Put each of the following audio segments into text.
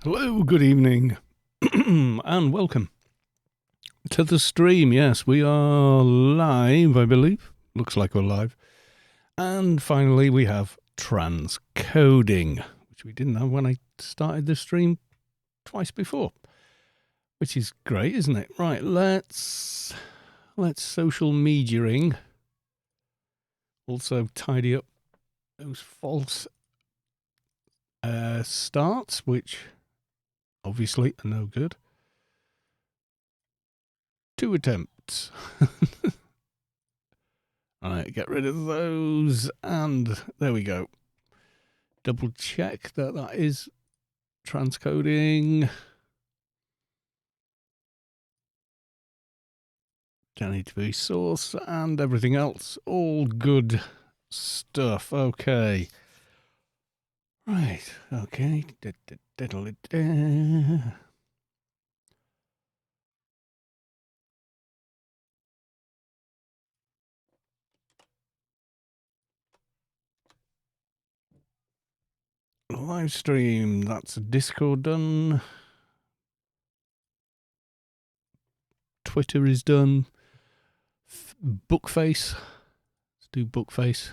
Hello, good evening, and welcome to the stream. Yes, we are live, I believe. Looks like we're live. And finally, we have transcoding, which we didn't have when I started the stream twice before, which is great, isn't it? Right, let's social mediaing. Also tidy up those false starts, which obviously are no good. 2 attempts. Alright, get rid of those, and there we go. Double check that that is transcoding. Johnny to be source and everything else. All good stuff. Okay. Right, okay. Live stream, that's Discord done. Twitter is done. Bookface. Let's do Bookface.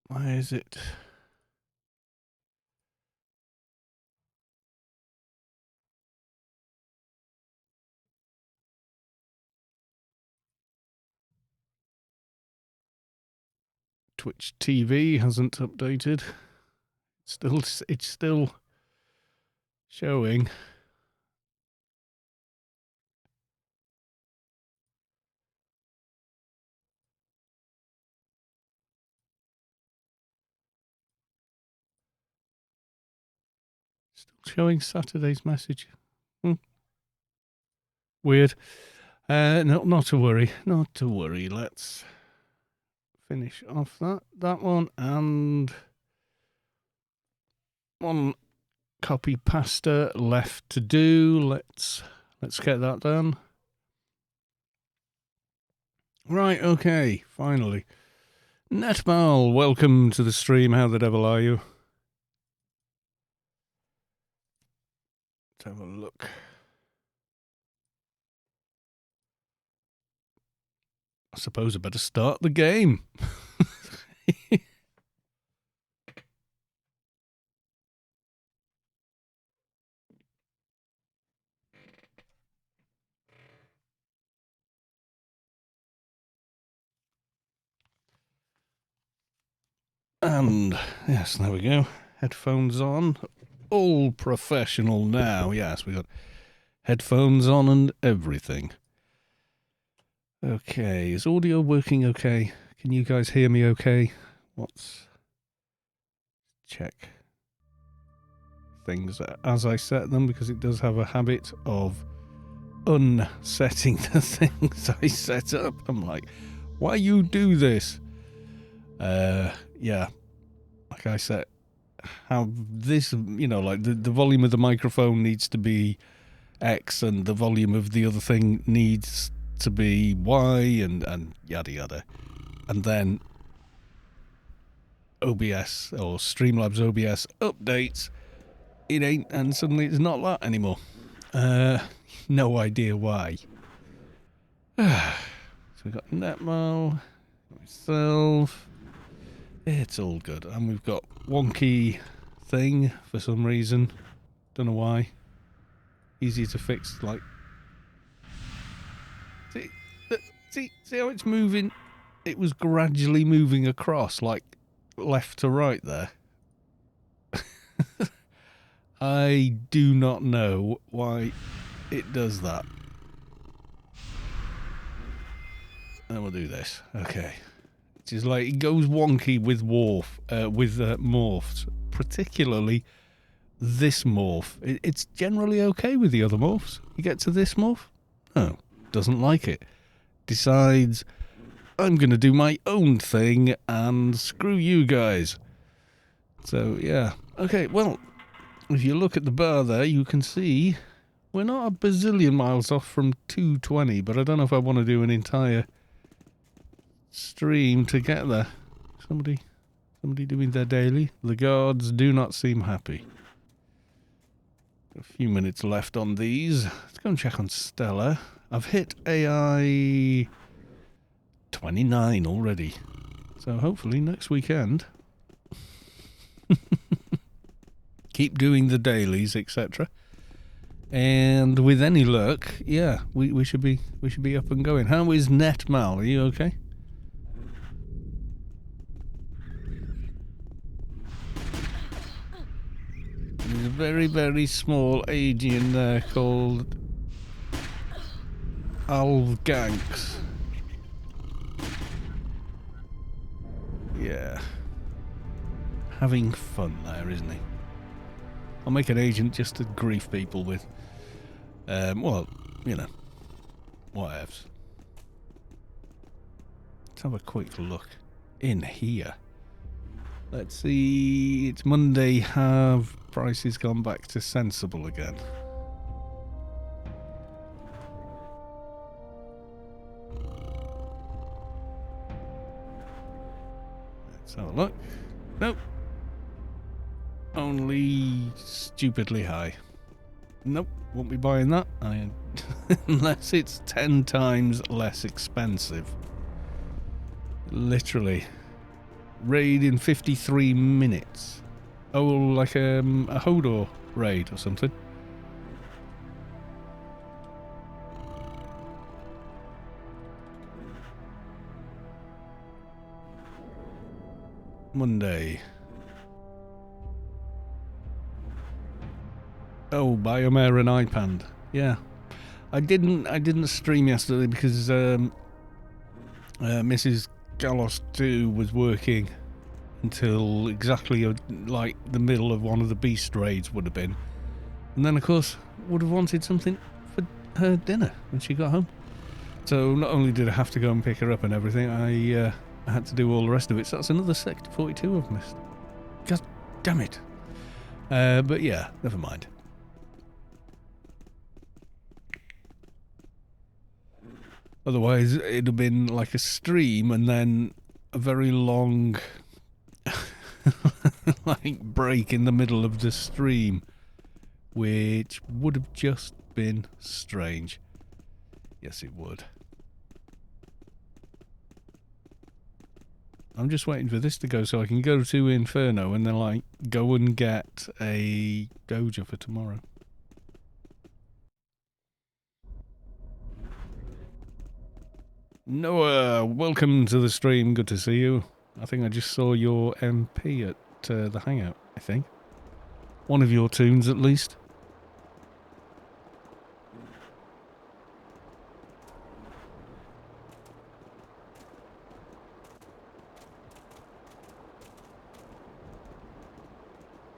Why is it? Twitch TV hasn't updated. It's still showing. Still showing Saturday's message. Weird. No, not to worry. Not to worry. Let's finish off that one, and one copy pasta left to do. Let's get that done. Right, okay, finally. Netmal, welcome to the stream. How the devil are you? Let's have a look. I suppose I better start the game. And yes, there we go. Headphones on. All professional now. Yes, we got headphones on and everything. Okay, is audio working okay? Can you guys hear me okay? Let's check things as I set them, because it does have a habit of unsetting the things I set up. I'm like, why you do this? Yeah, like I said, how this, like the volume of the microphone needs to be X and the volume of the other thing needs to be Y, and yada yada. And then OBS or Streamlabs OBS updates, it ain't, and suddenly it's not that anymore. No idea why. So we've got Netmo, myself. It's all good. And we've got wonky thing for some reason. Don't know why. Easy to fix, like. See how it's moving? It was gradually moving across, like left to right there. I do not know why it does that. And we'll do this. Okay. It's just like it goes wonky with morphs, particularly this morph. It's generally okay with the other morphs. You get to this morph, Oh, doesn't like it. Decides, I'm going to do my own thing and screw you guys. So, yeah. Okay, well, if you look at the bar there, you can see we're not a bazillion miles off from 220, but I don't know if I want to do an entire stream to get there. Somebody doing their daily. The guards do not seem happy. A few minutes left on these. Let's go and check on Stella. I've hit AI 29 already. So hopefully next weekend. Keep doing the dailies, etc. And with any luck, yeah, we should be up and going. How is Netmal? Are you okay? There's a very, very small Aegean there called Alvganks. Yeah. Having fun there, isn't he? I'll make an agent just to grief people with. Well, you know, whatevs. Let's have a quick look in here. Let's see, it's Monday. Have prices gone back to sensible again? Let's have a look. Nope. Only stupidly high. Nope, won't be buying that. Unless it's 10 times less expensive. Literally. Raid in 53 minutes. Oh, like a HodorRaid or something. Monday. Oh, Biomare and iPande. Yeah. I didn't stream yesterday because Mrs. Galos 2 was working until exactly like the middle of one of the beast raids would have been. And then of course would have wanted something for her dinner when she got home. So not only did I have to go and pick her up and everything, I had to do all the rest of it. So that's another Sector 42 I've missed. God damn it. But yeah, never mind. Otherwise, it'd have been like a stream and then a very long like break in the middle of the stream, which would have just been strange. Yes, it would. I'm just waiting for this to go so I can go to Inferno and then like go and get a Doja for tomorrow. Noah, welcome to the stream. Good to see you. I think I just saw your MP at the Hangout, I think. One of your tunes, at least.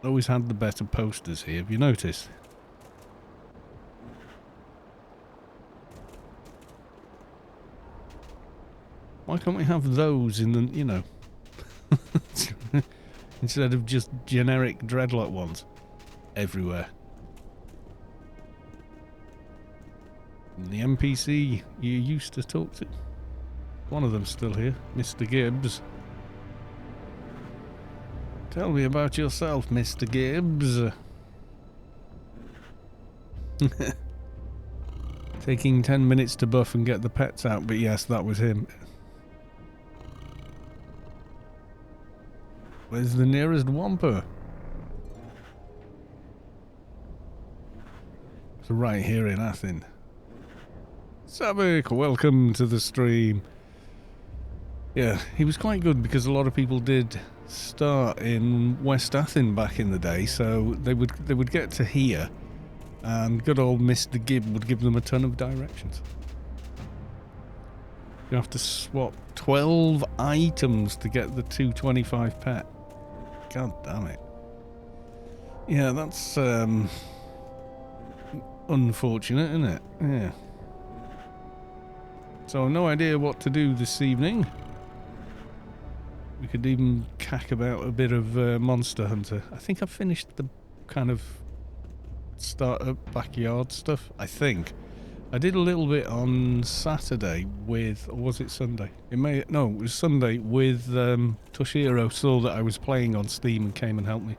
Always had the better posters here, have you noticed? Why can't we have those in the, you know, instead of just generic dreadlock ones everywhere? And the NPC you used to talk to, one of them's still here, Mr. Gibbs. Tell me about yourself, Mr. Gibbs. Taking 10 minutes to buff and get the pets out, but yes, that was him. Where's the nearest Wampa? It's right here in Athen. Savik, welcome to the stream. Yeah, he was quite good because a lot of people did start in West Athen back in the day, so they would get to here, and good old Mr. Gibb would give them a ton of directions. You have to swap 12 items to get the 225 pet. God damn it. Yeah, that's unfortunate, isn't it? Yeah. So no idea what to do this evening. We could even cack about a bit of Monster Hunter. I think I've finished the kind of start-up backyard stuff, I think. I did a little bit on Saturday with, or was it Sunday? It was Sunday with Toshiro. Saw that I was playing on Steam and came and helped me.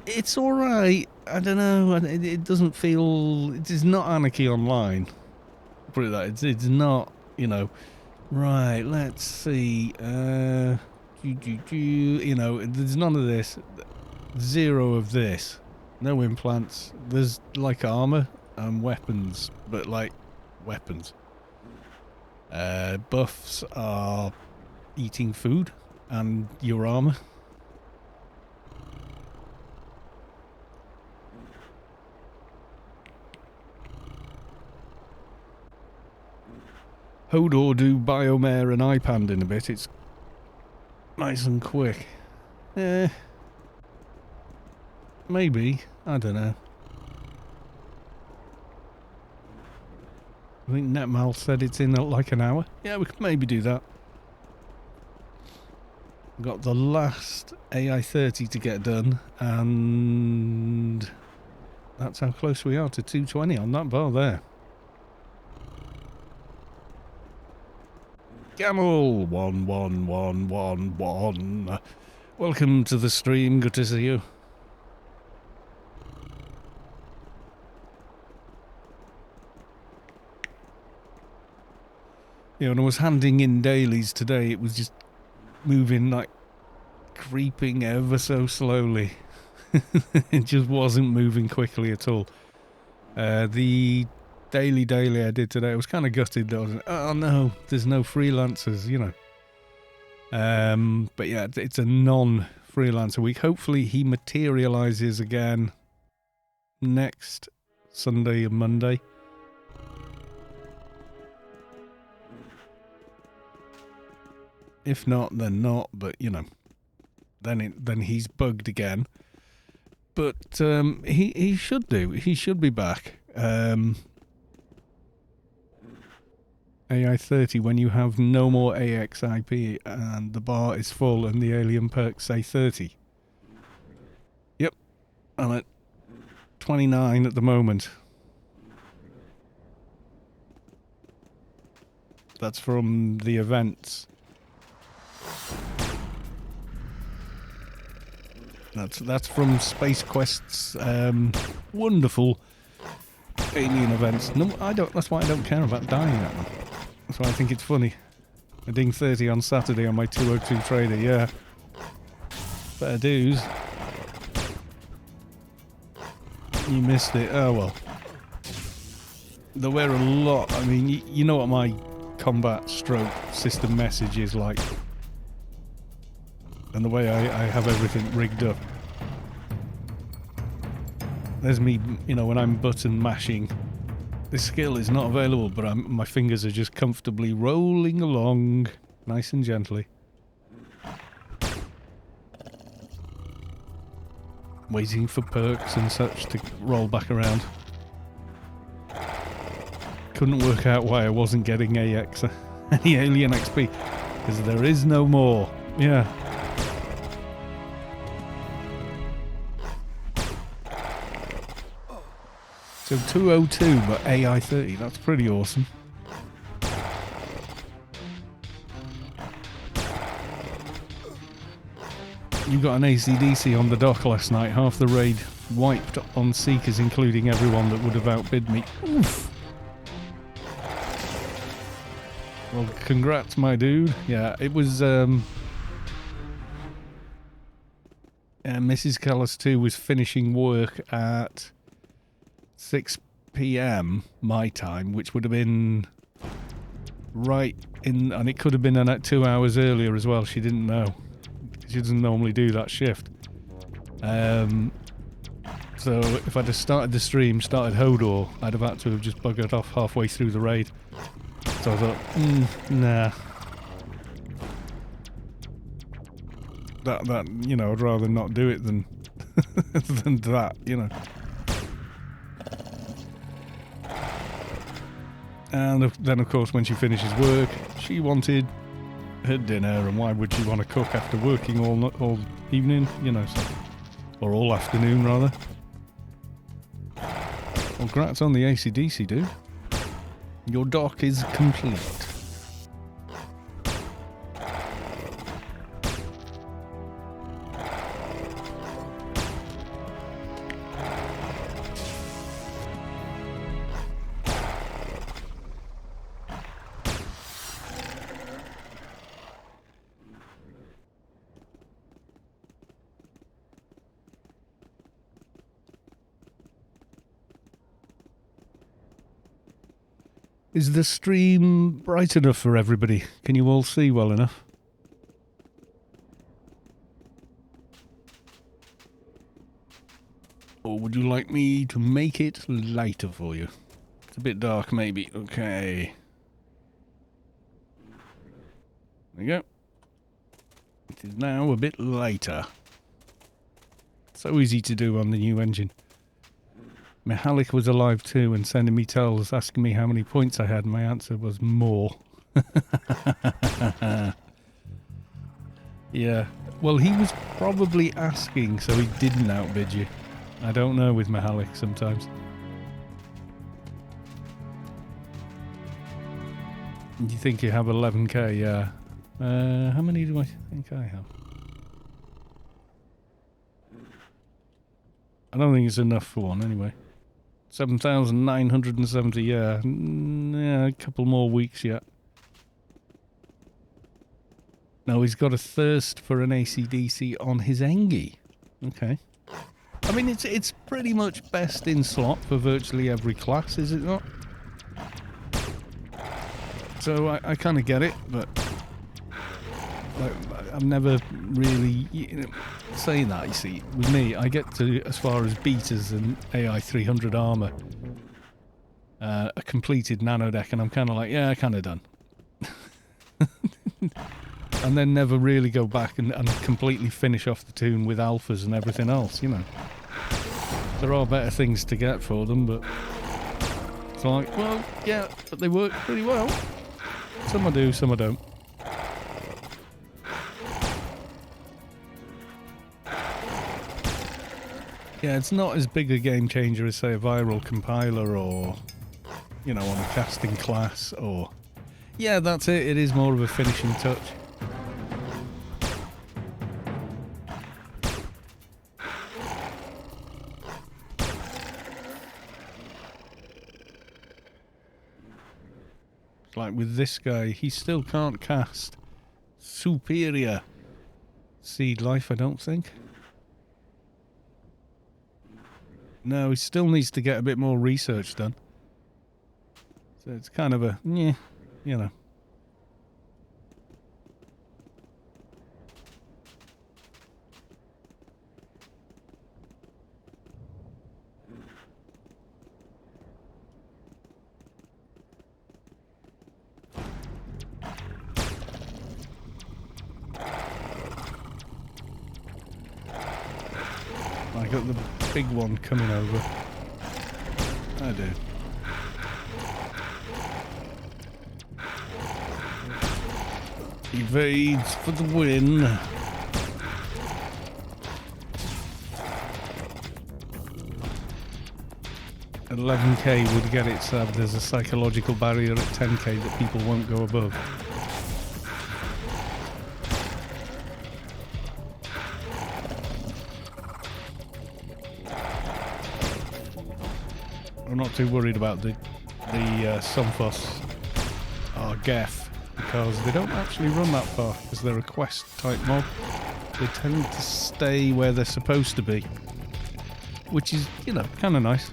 It's alright. I don't know. It doesn't feel... It is not Anarchy Online. Put it that. It's not, you know... Right, let's see. You know, there's none of this. Zero of this. No implants. There's like armor and weapons, but like weapons. Buffs are eating food and your armor. Hodor do Biomare and iPande in a bit. It's nice and quick. Maybe. I don't know. I think Netmal said it's in like an hour. Yeah, we could maybe do that. We've got the last AI-30 to get done, and that's how close we are to 220 on that bar there. Camel 11111. Welcome to the stream. Good to see you. Yeah, when I was handing in dailies today, it was just moving like creeping ever so slowly. It just wasn't moving quickly at all. The daily I did today, I was kind of gutted that I was, oh no, there's no freelancers, you know. But yeah, it's a non-freelancer week. Hopefully he materializes again next Sunday and Monday. If not, then not, but you know, then he's bugged again. But he should do. He should be back. AI-30, when you have no more AXIP and the bar is full and the alien perks say 30. Yep, I'm at 29 at the moment. That's from the events. That's from Space Quest's wonderful alien events. No, I don't. That's why I don't care about dying at them. That's why I think it's funny. I ding 30 on Saturday on my 202 trader. Yeah, better dues. You missed it. Oh well. There were a lot. I mean, you know what my combat stroke system message is like. And the way I have everything rigged up. There's me, you know, when I'm button mashing. This skill is not available, but my fingers are just comfortably rolling along, nice and gently. Waiting for perks and such to roll back around. Couldn't work out why I wasn't getting any alien XP. Because there is no more. Yeah. So 202 but AI-30, that's pretty awesome. You got an AC/DC on the dock last night, half the raid wiped on Seekers, including everyone that would have outbid me. Oof. Well, congrats, my dude. Yeah, it was, Mrs. Callis 2 was finishing work at 6 PM my time, which would have been right in, and it could have been at 2 hours earlier as well. She didn't know. She doesn't normally do that shift. So if I'd have started the stream, started Hodor, I'd have had to have just buggered off halfway through the raid. So I thought, nah. That you know, I'd rather not do it than than that, you know. And then, of course, when she finishes work, she wanted her dinner, and why would she want to cook after working all evening, you know, so, or all afternoon, rather. Well, congrats on the AC/DC, dude. Your dock is complete. Is the stream bright enough for everybody? Can you all see well enough? Or would you like me to make it lighter for you? It's a bit dark, maybe. Okay. There we go. It is now a bit lighter. So easy to do on the new engine. Mihalik was alive too and sending me tells asking me how many points I had. My answer was more. Yeah. Well, he was probably asking so he didn't outbid you. I don't know with Mihalik sometimes. You think you have 11k? Yeah. How many do I think I have? I don't think it's enough for one anyway. 7,970, yeah. Yeah, a couple more weeks yet. No, he's got a thirst for an AC/DC on his Engie. Okay. I mean, it's pretty much best in slot for virtually every class, is it not? So I kind of get it, but I've never really... saying that, you see, with me, I get to as far as beaters and AI 300 armor, a completed nanodeck, and I'm kind of like, yeah, kind of done. And then never really go back and completely finish off the tune with alphas and everything else, you know. There are better things to get for them, but it's like, well, yeah, but they work pretty well. Some I do, some I don't. Yeah, it's not as big a game changer as, say, a viral compiler or, you know, on a casting class or... Yeah, that's it. It is more of a finishing touch. It's like with this guy, he still can't cast superior Seed Life, I don't think. No, he still needs to get a bit more research done. So it's kind of a, yeah, you know. I got the big one coming over. I do. Evades for the win. At 11k would get it so there's a psychological barrier at 10k that people won't go above. I'm not too worried about the Somphos or Geth because they don't actually run that far because they're a quest type mob. They tend to stay where they're supposed to be, which is, you know, kind of nice.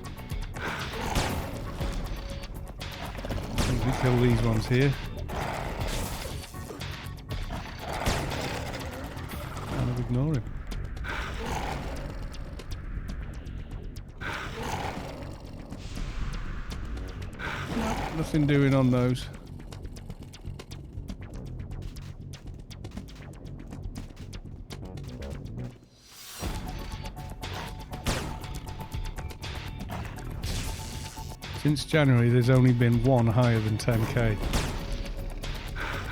We kill these ones here. Kind of ignore him. Nothing doing on those. Since January, there's only been one higher than 10k.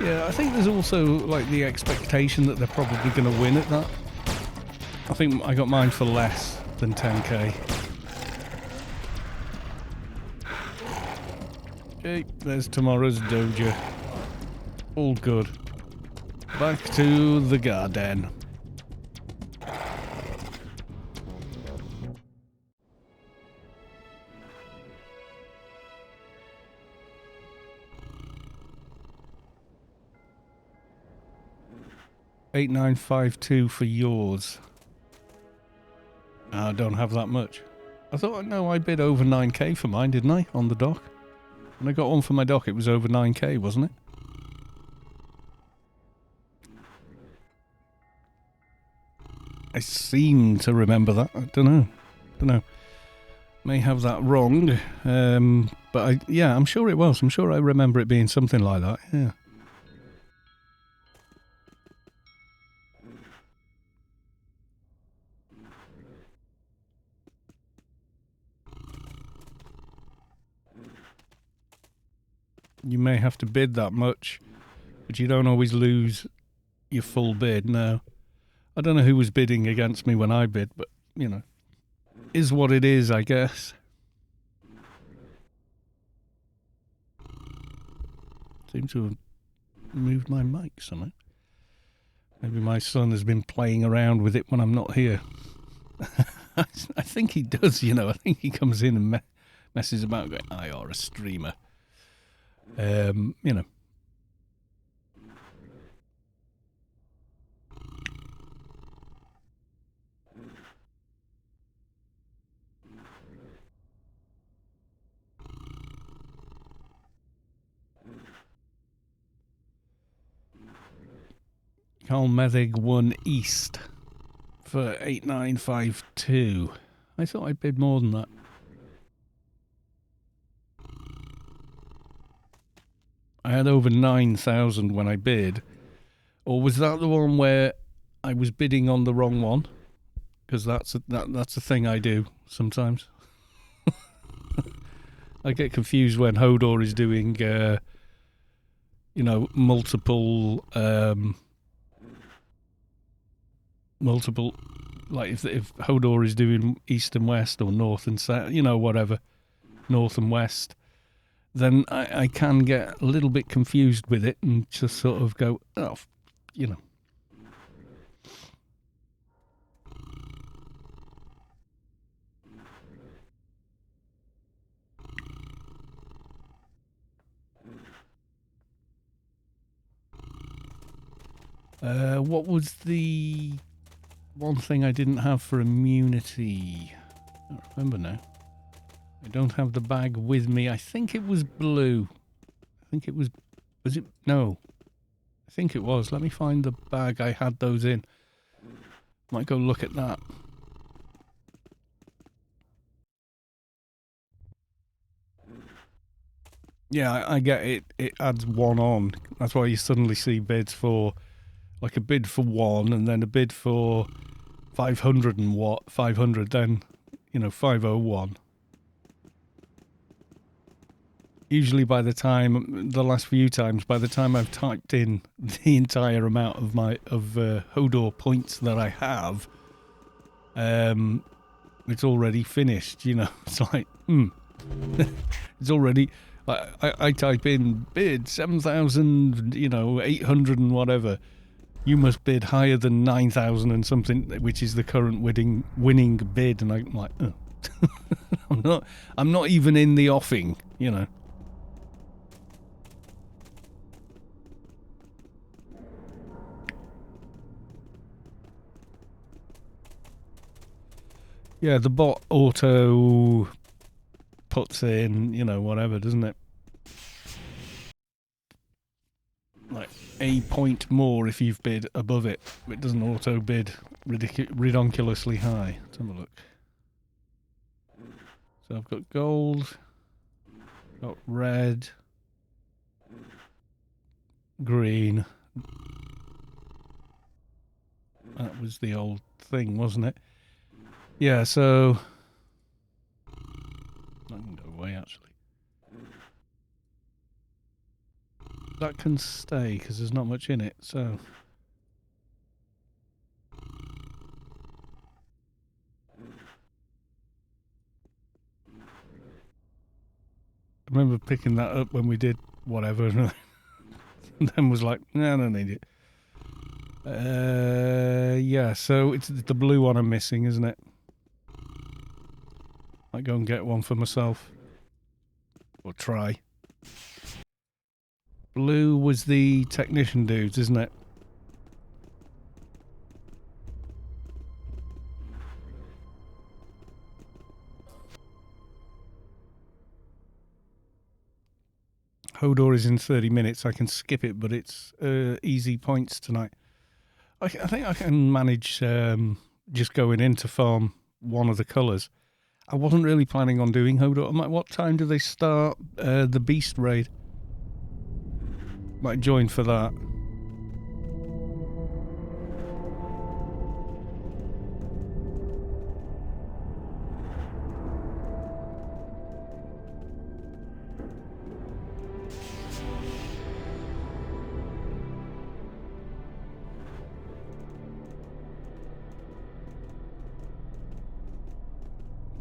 Yeah, I think there's also like the expectation that they're probably going to win at that. I think I got mine for less than 10k. Okay, there's tomorrow's Doja. All good. Back to the garden. $8,952 for yours. I don't have that much. I thought, no, I bid over 9k for mine, didn't I? On the dock. When I got one for my dock, it was over 9k, wasn't it? I seem to remember that. I don't know. May have that wrong. But yeah, I'm sure it was. I'm sure I remember it being something like that. Yeah. You may have to bid that much, but you don't always lose your full bid. No. I don't know who was bidding against me when I bid, but, you know, is what it is, I guess. Seem to have moved my mic somehow. Maybe my son has been playing around with it when I'm not here. I think he does, you know. I think he comes in and messes about going, I are a streamer. You know. Carl Methig won East for 8,952. I thought I bid more than that. I had over 9,000 when I bid. Or was that the one where I was bidding on the wrong one? Because that's a thing I do sometimes. I get confused when Hodor is doing, you know, multiple, like if Hodor is doing east and west or north and south, you know, whatever, north and west, then I can get a little bit confused with it and just sort of go, oh, you know. What was the one thing I didn't have for immunity? I don't remember now. I don't have the bag with me. I think it was blue. I think it was it? No. I think it was. Let me find the bag I had those in. Might go look at that. Yeah, I get it. It adds one on. That's why you suddenly see bids for, like a bid for one and then a bid for 500 and what? 500, then, you know, 501. Usually by the time, the last few times, by the time I've typed in the entire amount of my, Hodor points that I have, it's already finished, you know. It's like, it's already, I type in bid 7,000, you know, 800 and whatever. You must bid higher than 9,000 and something, which is the current winning bid. And I'm like, oh. I'm not even in the offing, you know. Yeah, the bot auto puts in, you know, whatever, doesn't it? Like a point more if you've bid above it. It doesn't auto bid ridiculously high. Let's have a look. So I've got gold, got red, green. That was the old thing, wasn't it? Yeah, so I can go away actually. That can stay because there's not much in it, so... I remember picking that up when we did whatever, and then was like, no, I don't need it. Yeah, so it's the blue one I'm missing, isn't it? Might go and get one for myself. Or try. Blue was the technician dudes, isn't it? Hodor is in 30 minutes. I can skip it, but it's easy points tonight. I think I can manage just going in to farm one of the colours. I wasn't really planning on doing Hodor. What time do they start the Beast Raid? Might join for that.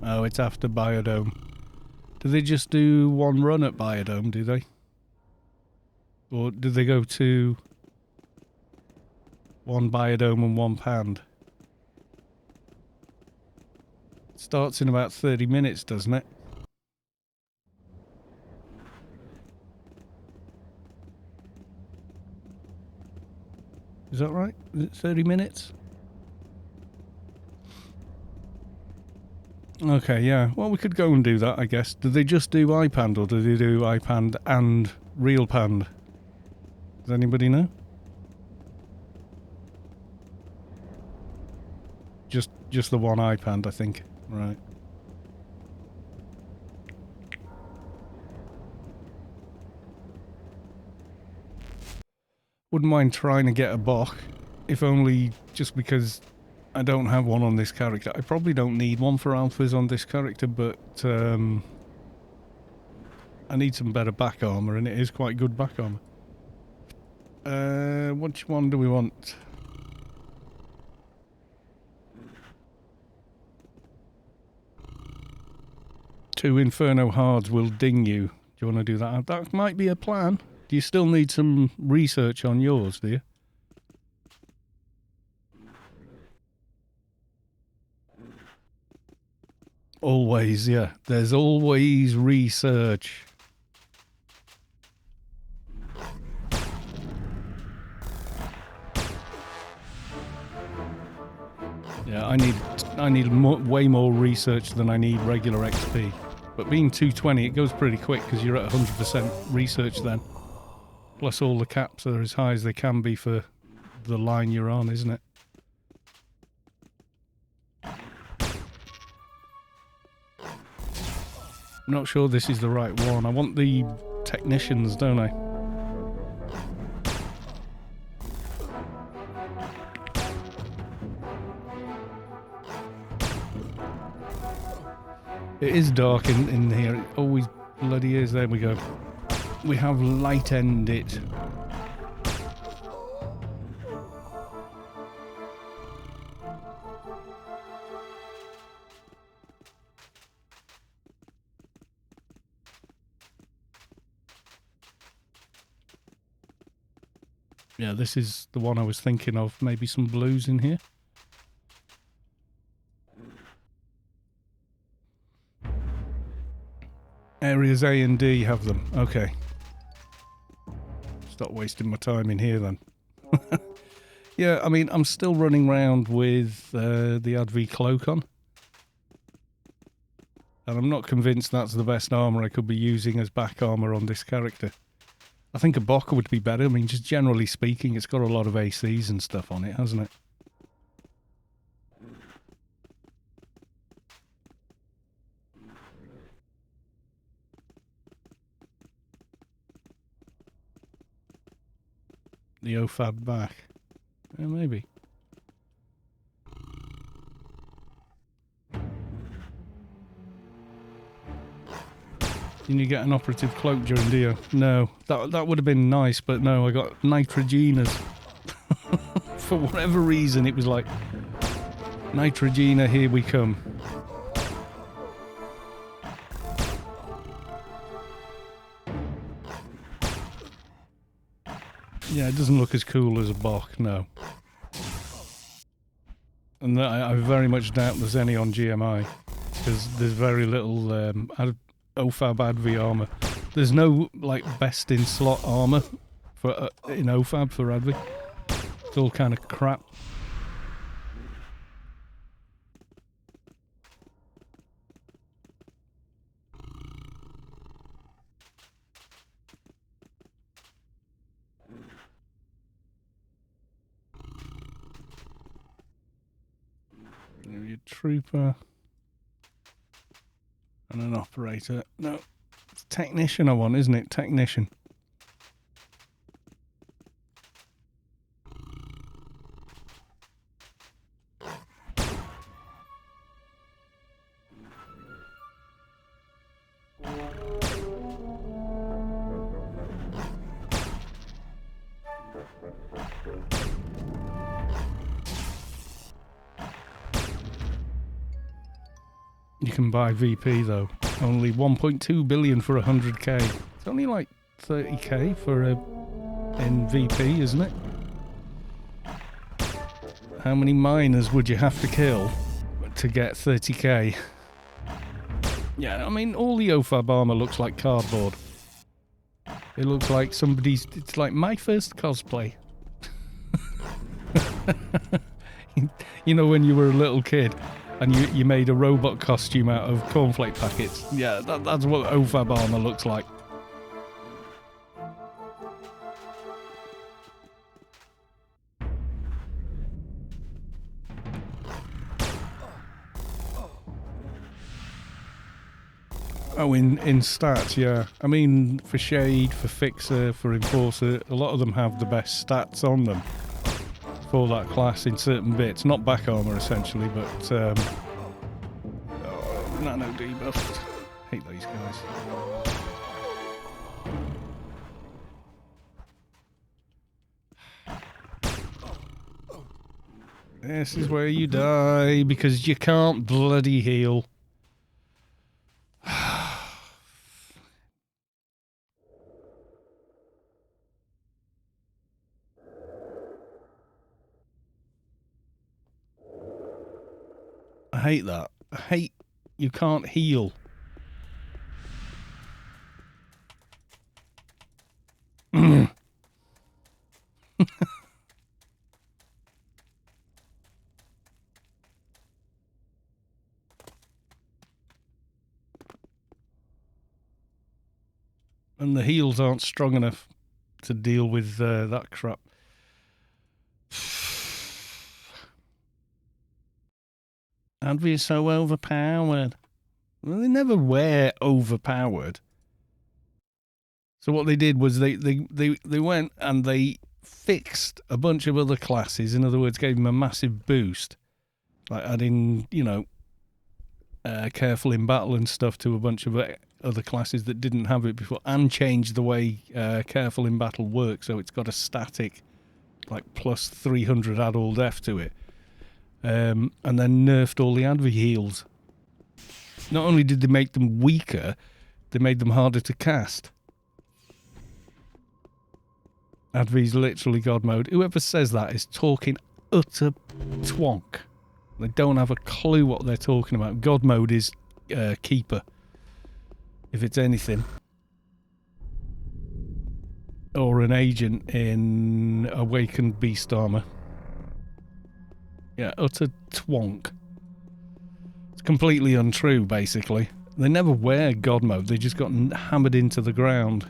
Oh, it's after Biodome. Do they just do one run at Biodome, do they? Or do they go to one Biodome and one Pand? It starts in about 30 minutes, doesn't it? Is that right? Is it 30 minutes? Okay, yeah. Well, we could go and do that, I guess. Do they just do iPande, or do they do iPande and real Pand? Does anybody know? Just the one iPande, I think. Right. Wouldn't mind trying to get a Bok, if only just because I don't have one on this character. I probably don't need one for alphas on this character, but I need some better back armor, and it is quite good back armor. Which one do we want? Two Inferno Hards will ding you. Do you want to do that? That might be a plan. Do you still need some research on yours, do you? Always, yeah. There's always research. Yeah, I need way more research than I need regular XP. But being 220, it goes pretty quick because you're at 100% research then. Plus all the caps are as high as they can be for the line you're on, isn't it? I'm not sure this is the right one. I want the technicians, don't I? It is dark in here. It always bloody is. There we go. We have light-ended it. Yeah, this is the one I was thinking of. Maybe some blues in here. Areas A and D have them. Okay. Stop wasting my time in here then. Yeah, I mean, I'm still running around with the ADV cloak on. And I'm not convinced that's the best armour I could be using as back armour on this character. I think a Bok would be better. I mean, just generally speaking, it's got a lot of ACs and stuff on it, hasn't it? The OFAB back. Yeah, maybe. And you get an operative cloak during Dio. No, that would have been nice, but no, I got Nitrogenas. For whatever reason, it was like, Nitrogena, here we come. Yeah, it doesn't look as cool as a Bok, no. And I very much doubt there's any on GMI, because there's very little OFAB Advi armour. There's no, like, best-in-slot armour for in OFAB for Advi. It's all kind of crap. Your trooper and an operator. No, it's technician I want, isn't it? Technician. You can buy VP though. Only 1.2 billion for 100k. It's only like 30k for a NVP, isn't it? How many miners would you have to kill to get 30k? Yeah, I mean, all the OFAB armor looks like cardboard. It looks like somebody's... It's like my first cosplay. You know, when you were a little kid and you made a robot costume out of cornflake packets? Yeah, that's what OFAB armor looks like. Oh, in stats, yeah. I mean, for Shade, for Fixer, for Enforcer, a lot of them have the best stats on them for that class in certain bits. Not back armor, essentially, but nano debuffed. Hate these guys. This is where you die, because you can't bloody heal. I hate that. I hate you can't heal. And the heals aren't strong enough to deal with that crap. Advi is so overpowered. Well, they never were overpowered. So what they did was they went and they fixed a bunch of other classes. In other words, gave them a massive boost, like adding, you know, careful in battle and stuff to a bunch of other classes that didn't have it before, and changed the way careful in battle works. So it's got a static, like plus 300 add all def to it, and then nerfed all the Advi heals. Not only did they make them weaker, they made them harder to cast. Advi's literally God mode. Whoever says that is talking utter twonk. They don't have a clue what they're talking about. God mode is Keeper, if it's anything. Or an agent in Awakened Beast Armor. Yeah, utter twonk. It's completely untrue, basically. They never wear God mode. They just got hammered into the ground.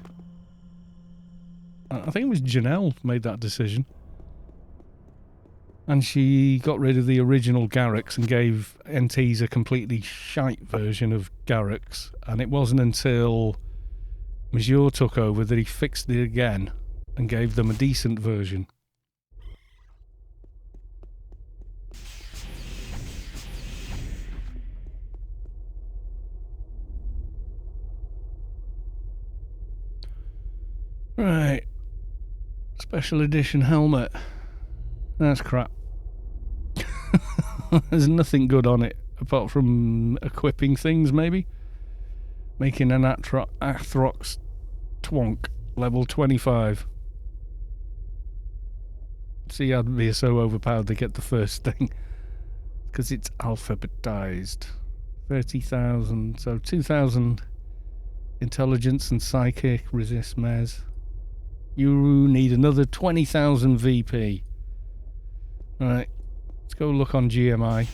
I think it was Janelle made that decision. And she got rid of the original Garrux and gave NTs a completely shite version of Garrux. And it wasn't until Mazur took over that he fixed it again and gave them a decent version. Right. Special edition helmet. That's crap. There's nothing good on it apart from equipping things, maybe. Making an Athrox Twonk level 25. See, I'd be so overpowered to get the first thing because it's alphabetized. 30,000, so 2,000 intelligence and psychic, resist mez. You need another 20,000 VP. Alright, let's go look on GMI.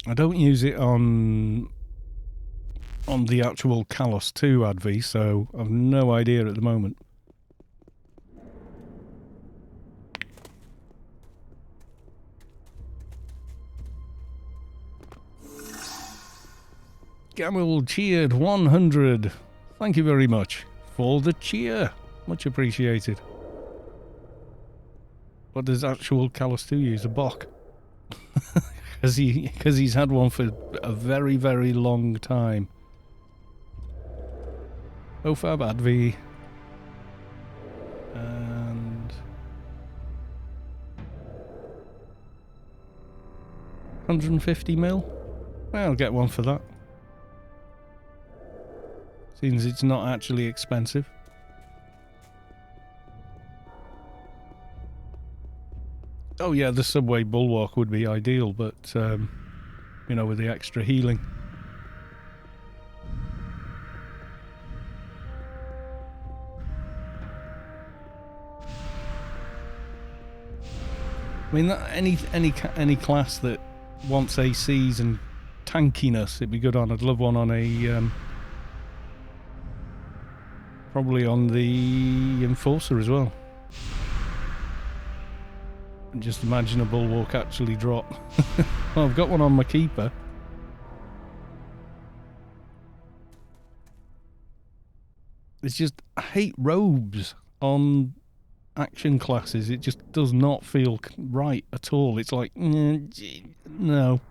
I don't use it on the actual Kalos 2 adv, so I've no idea at the moment. Gamil cheered 100. Thank you very much for the cheer. Much appreciated. What does actual Kalos 2 use? A Bok? Because he's had one for a very, very long time. OFAB Adv. And 150 mil? Well, I'll get one for that. Seems it's not actually expensive. Oh yeah, the subway bulwark would be ideal, but you know, with the extra healing. I mean, any class that wants ACs and tankiness, it'd be good on. I'd love one on a probably on the Enforcer as well. And just imagine a bulwark actually drop. Well, I've got one on my keeper. It's just, I hate robes on action classes. It just does not feel right at all. It's like, no.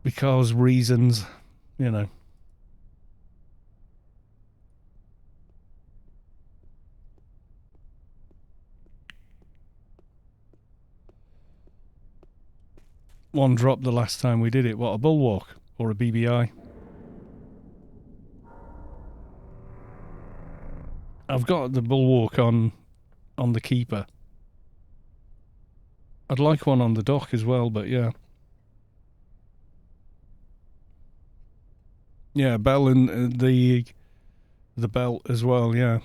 Because reasons, you know. One dropped the last time we did it. What, a bulwark or a BBI? I've got the bulwark on the keeper. I'd like one on the dock as well, but yeah. Yeah, bell and the belt as well, yeah.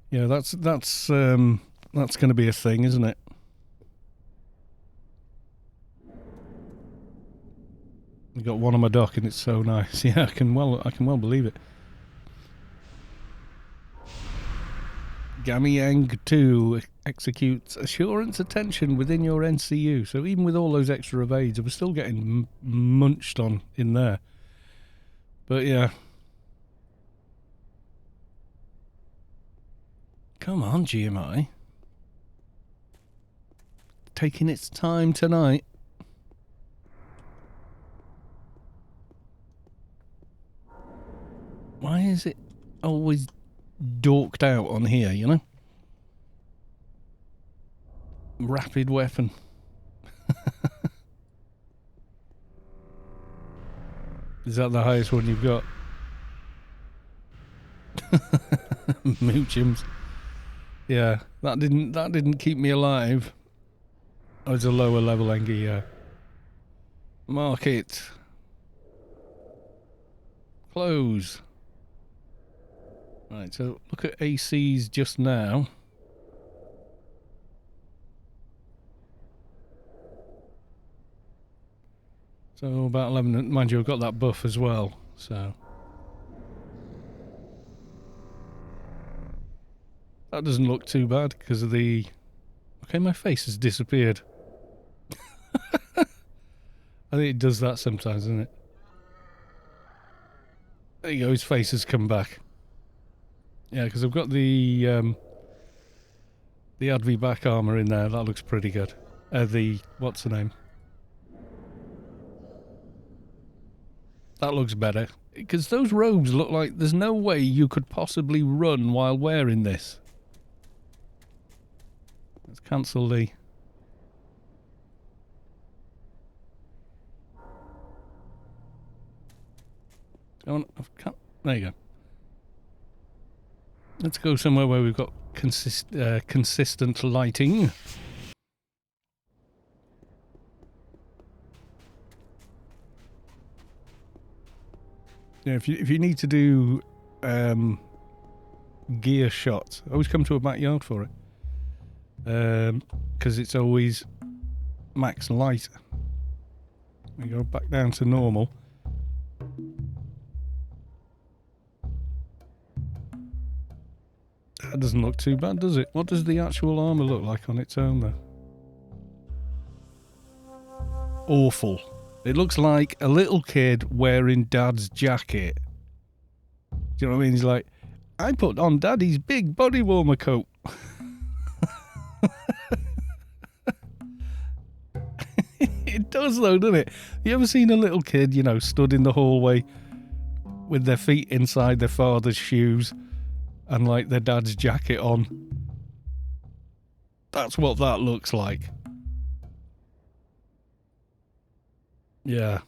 Yeah, that's going to be a thing, isn't it? I got one on my dock and it's so nice. Yeah, I can well believe it. Gamyang 2 executes assurance attention within your NCU. So even with all those extra evades, I was still getting munched on in there. But yeah. Come on, GMI. Taking its time tonight. Why is it always dorked out on here, you know? Rapid weapon. Is that the highest one you've got? Moochums. Yeah, that didn't keep me alive. Oh, it's a lower level Engie, yeah. Market. Close. Right, so look at ACs just now. So about 11, mind you, I've got that buff as well, so. That doesn't look too bad because of the... Okay, my face has disappeared. I think it does that sometimes, doesn't it? There you go, his face has come back. Yeah, because I've got the The Advi back armour in there, that looks pretty good. What's the name? That looks better. Because those robes look like there's no way you could possibly run while wearing this. Let's cancel the... There you go. Let's go somewhere where we've got consistent lighting. Yeah, if you need to do gear shots, always come to a backyard for it. Because it's always max light. We go back down to normal. That doesn't look too bad, does it? What does the actual armour look like on its own, though? Awful. It looks like a little kid wearing Dad's jacket. Do you know what I mean? He's like, I put on Daddy's big body warmer coat. It does, though, doesn't it? You ever seen a little kid, you know, stood in the hallway with their feet inside their father's shoes and, like, their dad's jacket on? That's what that looks like. Yeah.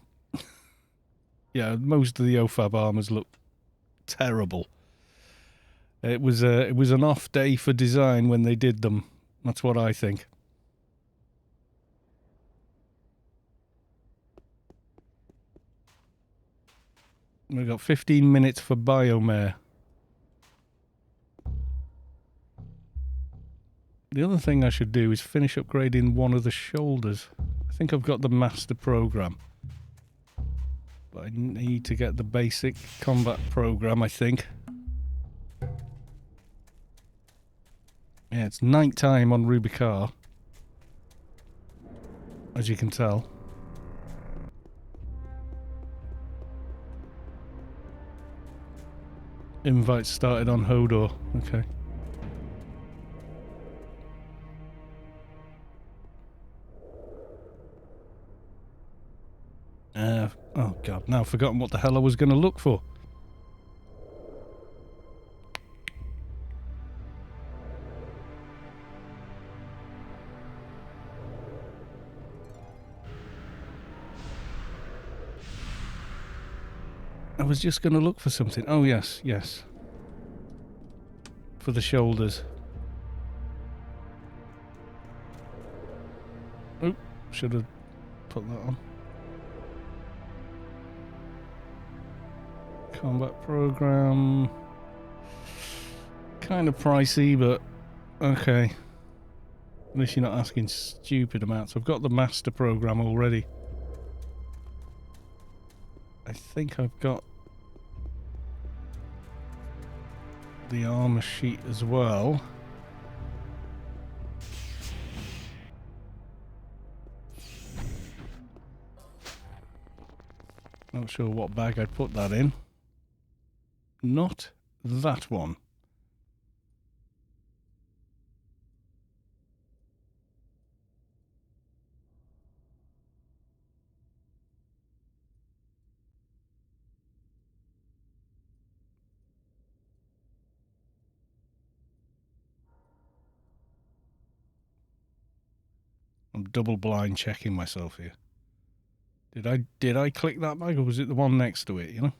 Yeah, most of the OFAB armours look terrible. It was an off day for design when they did them. That's what I think. We've got 15 minutes for biomare. The other thing I should do is finish upgrading one of the shoulders. I think I've got the master program. But I need to get the basic combat program, I think. Yeah, it's night time on Rubicar, as you can tell. Invite started on Hodor. Okay. Oh god, now I've forgotten what the hell I was going to look for. I was just going to look for something. Oh yes, yes. For the shoulders. Oh, should have put that on. Combat program. Kind of pricey, but okay. At least you're not asking stupid amounts. I've got the master program already. I think I've got the armor sheet as well. Not sure what bag I'd put that in. Not that one. I'm double blind checking myself here. Did I click that bag, or was it the one next to it, you know?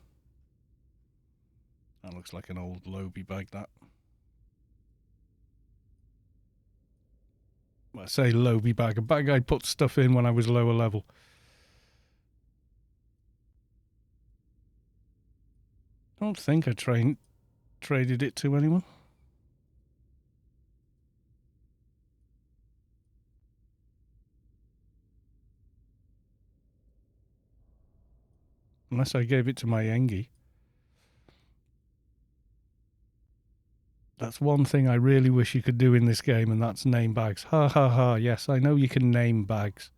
That looks like an old Lobby bag, that. I say Lobby bag, a bag I put stuff in when I was lower level. I don't think I traded it to anyone. Unless I gave it to my Engie. That's one thing I really wish you could do in this game, and that's name bags. Ha ha ha, yes, I know you can name bags.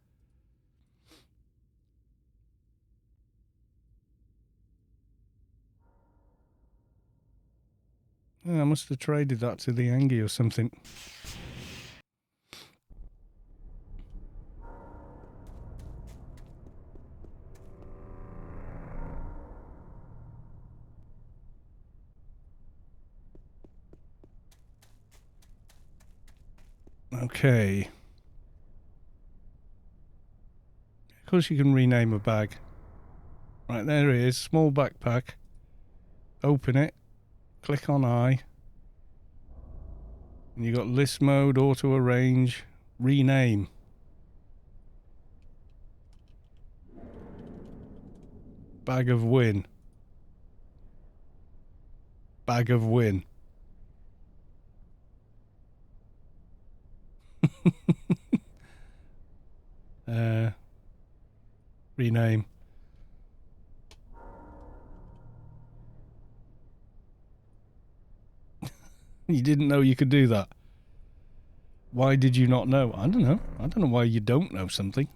Yeah, I must have traded that to the Engie or something. Okay. Of course you can rename a bag. Right, there it is. Small backpack. Open it. Click on I. And you got list mode, auto arrange, rename. Bag of win. Bag of win. Rename. You didn't know you could do that. Why did you not know? I don't know. I don't know why you don't know something.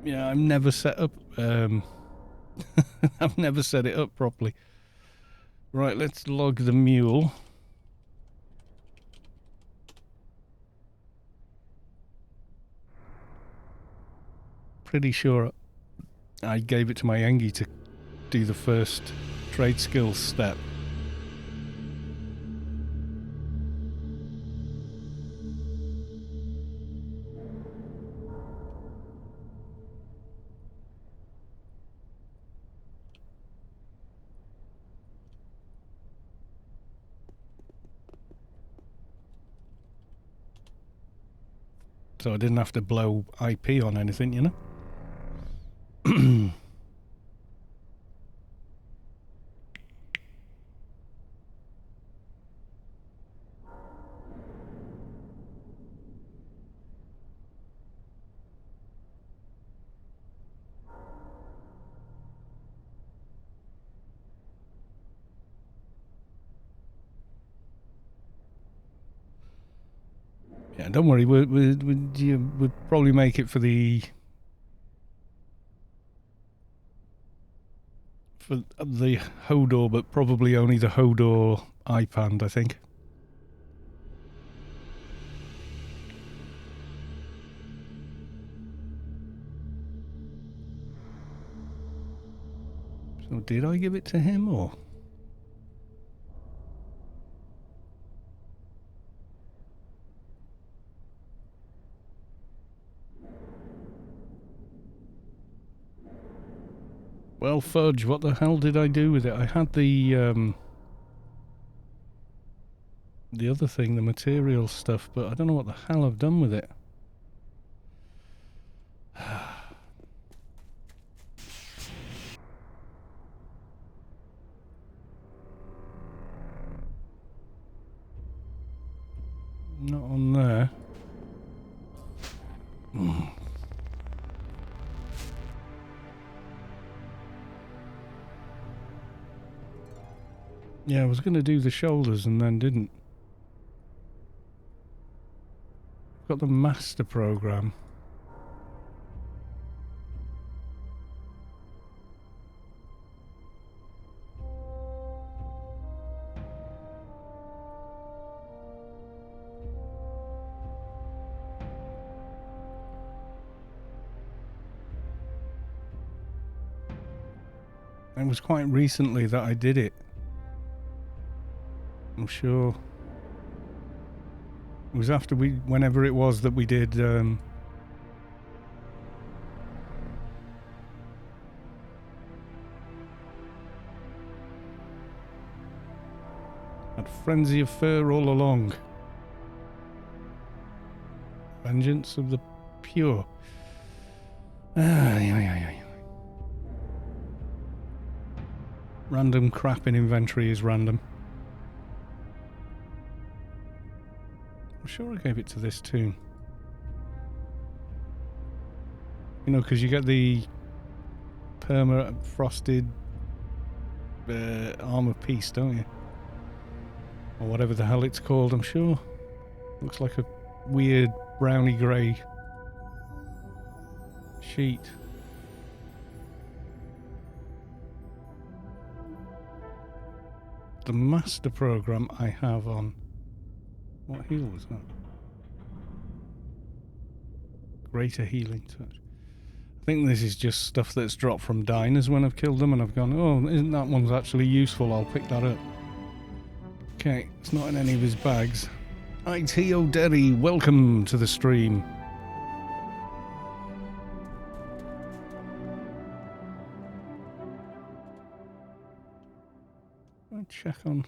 Yeah, I've never set up I've never set it up properly. Right, let's log the mule. Pretty sure I gave it to my Engie to do the first trade skills step. So I didn't have to blow IP on anything, you know? Yeah, don't worry. We'd probably make it for the Hodor, but probably only the Hodor iPande, I think. So did I give it to him or? Well, fudge, what the hell did I do with it? I had the other thing, the material stuff, but I don't know what the hell I've done with it. Not on there. Yeah, I was going to do the shoulders and then didn't. Got the master program. It was quite recently that I did it. I'm sure. It was after whenever it was that we did had Frenzy of Fur all along. Vengeance of the Pure. Random crap in inventory is random. I'm sure I gave it to this too. You know, because you get the perma frosted armor piece, don't you? Or whatever the hell it's called, I'm sure. Looks like a weird browny grey sheet. The master program I have on... What heal was that? Greater healing touch. I think this is just stuff that's dropped from diners when I've killed them and I've gone, oh, isn't that one's actually useful, I'll pick that up. Okay, it's not in any of his bags. IT O'Derry, welcome to the stream. I'll check on...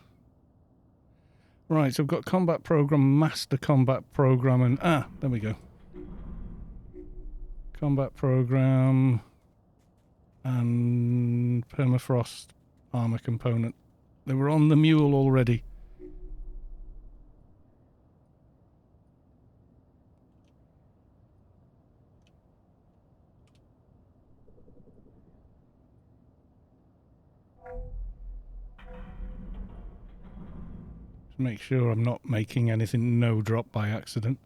Right, so I've got combat program, master combat program, and... Ah, there we go. Combat program and permafrost armor component. They were on the mule already. Just make sure I'm not making anything no drop by accident.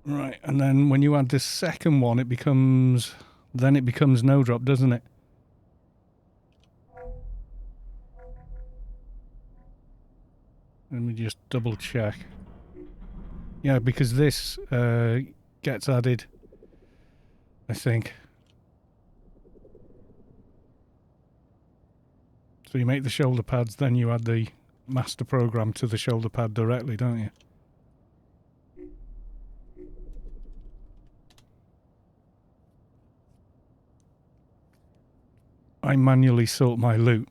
Right, and then when you add this second one, it becomes... Then it becomes no drop, doesn't it? Let me just double check. Yeah, because this gets added, I think. So you make the shoulder pads, then you add the master program to the shoulder pad directly, don't you? I manually sort my loot.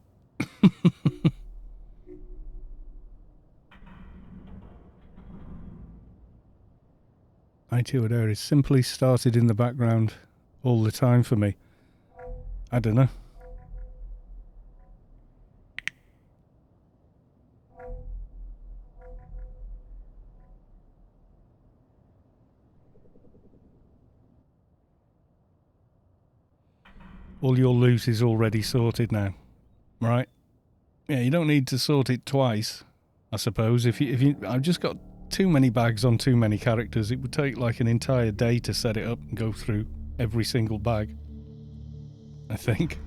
IT is simply started in the background all the time for me. I don't know. All your loot is already sorted now, right? Yeah, you don't need to sort it twice, I suppose. If you, I've just got too many bags on too many characters. It would take like an entire day to set it up and go through every single bag, I think.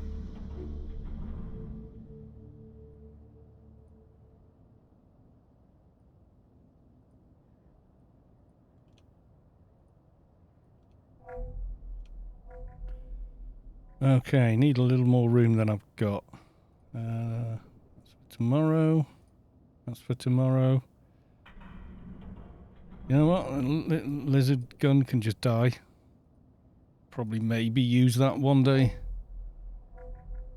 Okay, need a little more room than I've got. That's for tomorrow. That's for tomorrow. You know what? Lizard gun can just die. Probably maybe use that one day.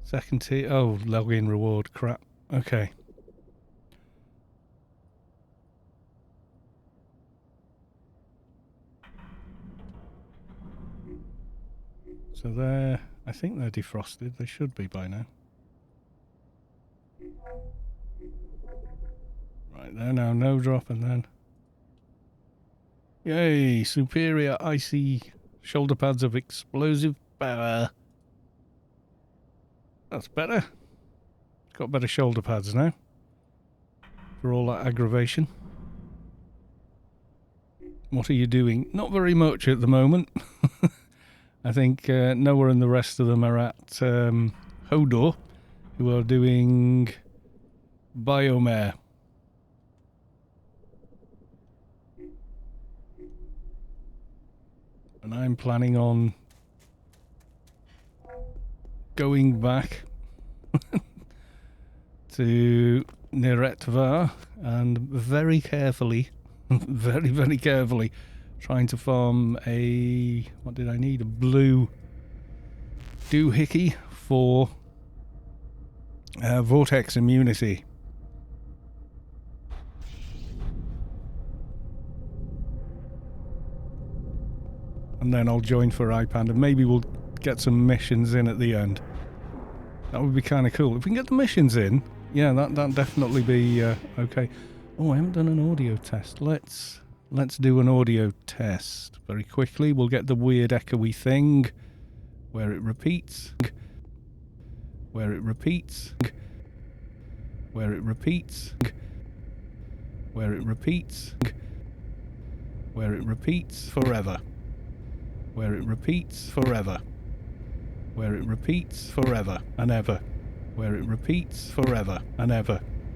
Second tier. Oh, login reward. Crap. Okay. So they're... I think they're defrosted. They should be by now. Right, there now. No drop and then... Yay! Superior icy shoulder pads of explosive power. That's better. Got better shoulder pads now. For all that aggravation. What are you doing? Not very much at the moment. I think Noah and the rest of them are at Hodor, who are doing Biomare. And I'm planning on going back to Neretva and very carefully, very, very carefully, trying to farm a... What did I need? A blue doohickey for vortex immunity. And then I'll join for iPande and maybe we'll get some missions in at the end. That would be kind of cool. If we can get the missions in, yeah, that'd definitely be okay. Oh, I haven't done an audio test. Let's do an audio test very quickly. We'll get the weird echoey thing where it repeats. Where it repeats. Where it repeats. Where it repeats. Where it repeats forever. Where it repeats forever. Where it repeats forever and ever. Where it repeats forever and ever.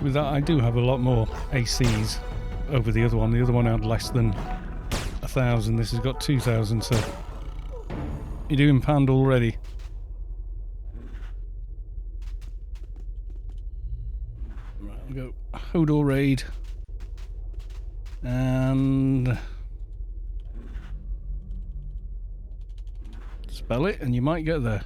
So with that, I do have a lot more ACs over the other one. The other one had less than 1,000. This has got 2,000, so you're doing Pand already. Right, I'll go HodorRaid and spell it, and you might get there.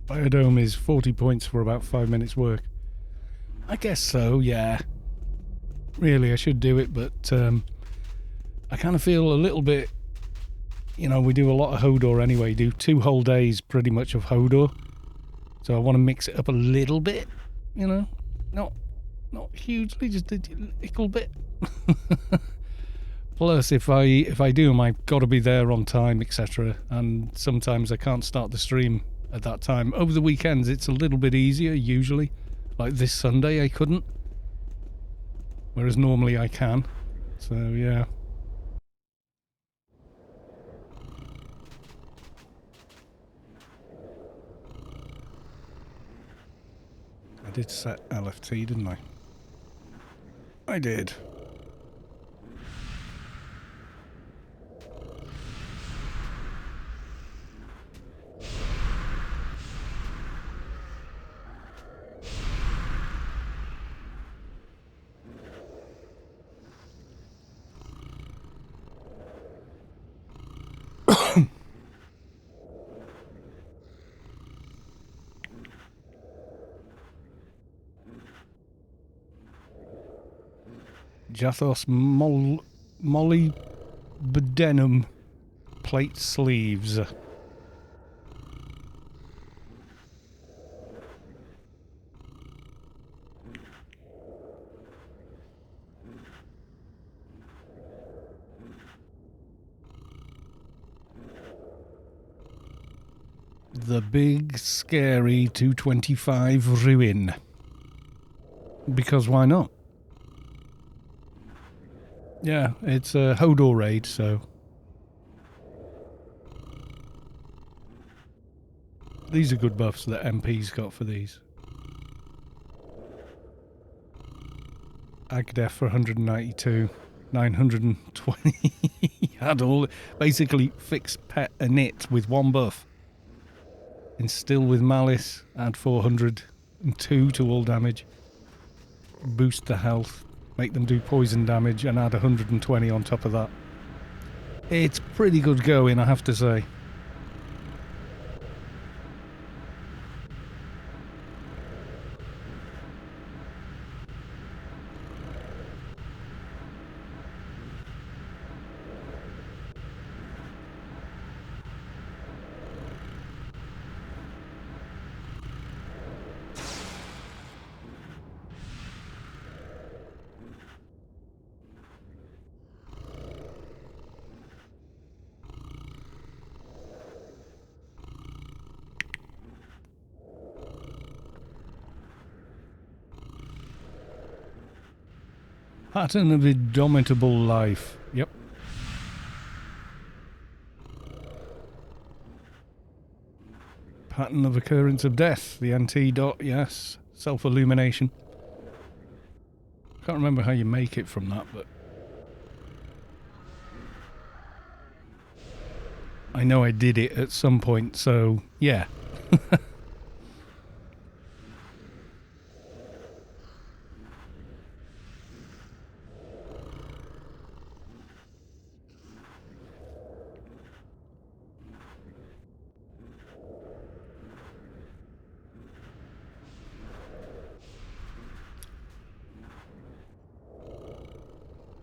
Biodome is 40 points for about 5 minutes work. I guess so, yeah. Really, I should do it, but I kind of feel a little bit, you know, we do a lot of Hodor anyway, do 2 whole days pretty much of Hodor. So I want to mix it up a little bit, you know, not hugely, just a little bit. Plus, if I do them, I've got to be there on time, etc. And sometimes I can't start the stream at that time. Over the weekends, it's a little bit easier, usually. Like this Sunday, I couldn't. Whereas normally I can. So, yeah. I did set LFT, didn't I? I did. Jathos molybdenum plate sleeves. The big scary 225 ruin. Because why not? Yeah, it's a HodorRaid, so these are good buffs that MP's got for these. Agdef for 192, 920. Had all basically fix pet and it with 1 buff. Instill with malice, add 402 to all damage. Boost the health. Make them do poison damage and add 120 on top of that. It's pretty good going, I have to say. Pattern of indomitable life. Yep. Pattern of occurrence of death. The NT dot, yes. Self-illumination. Can't remember how you make it from that, but I know I did it at some point, so yeah.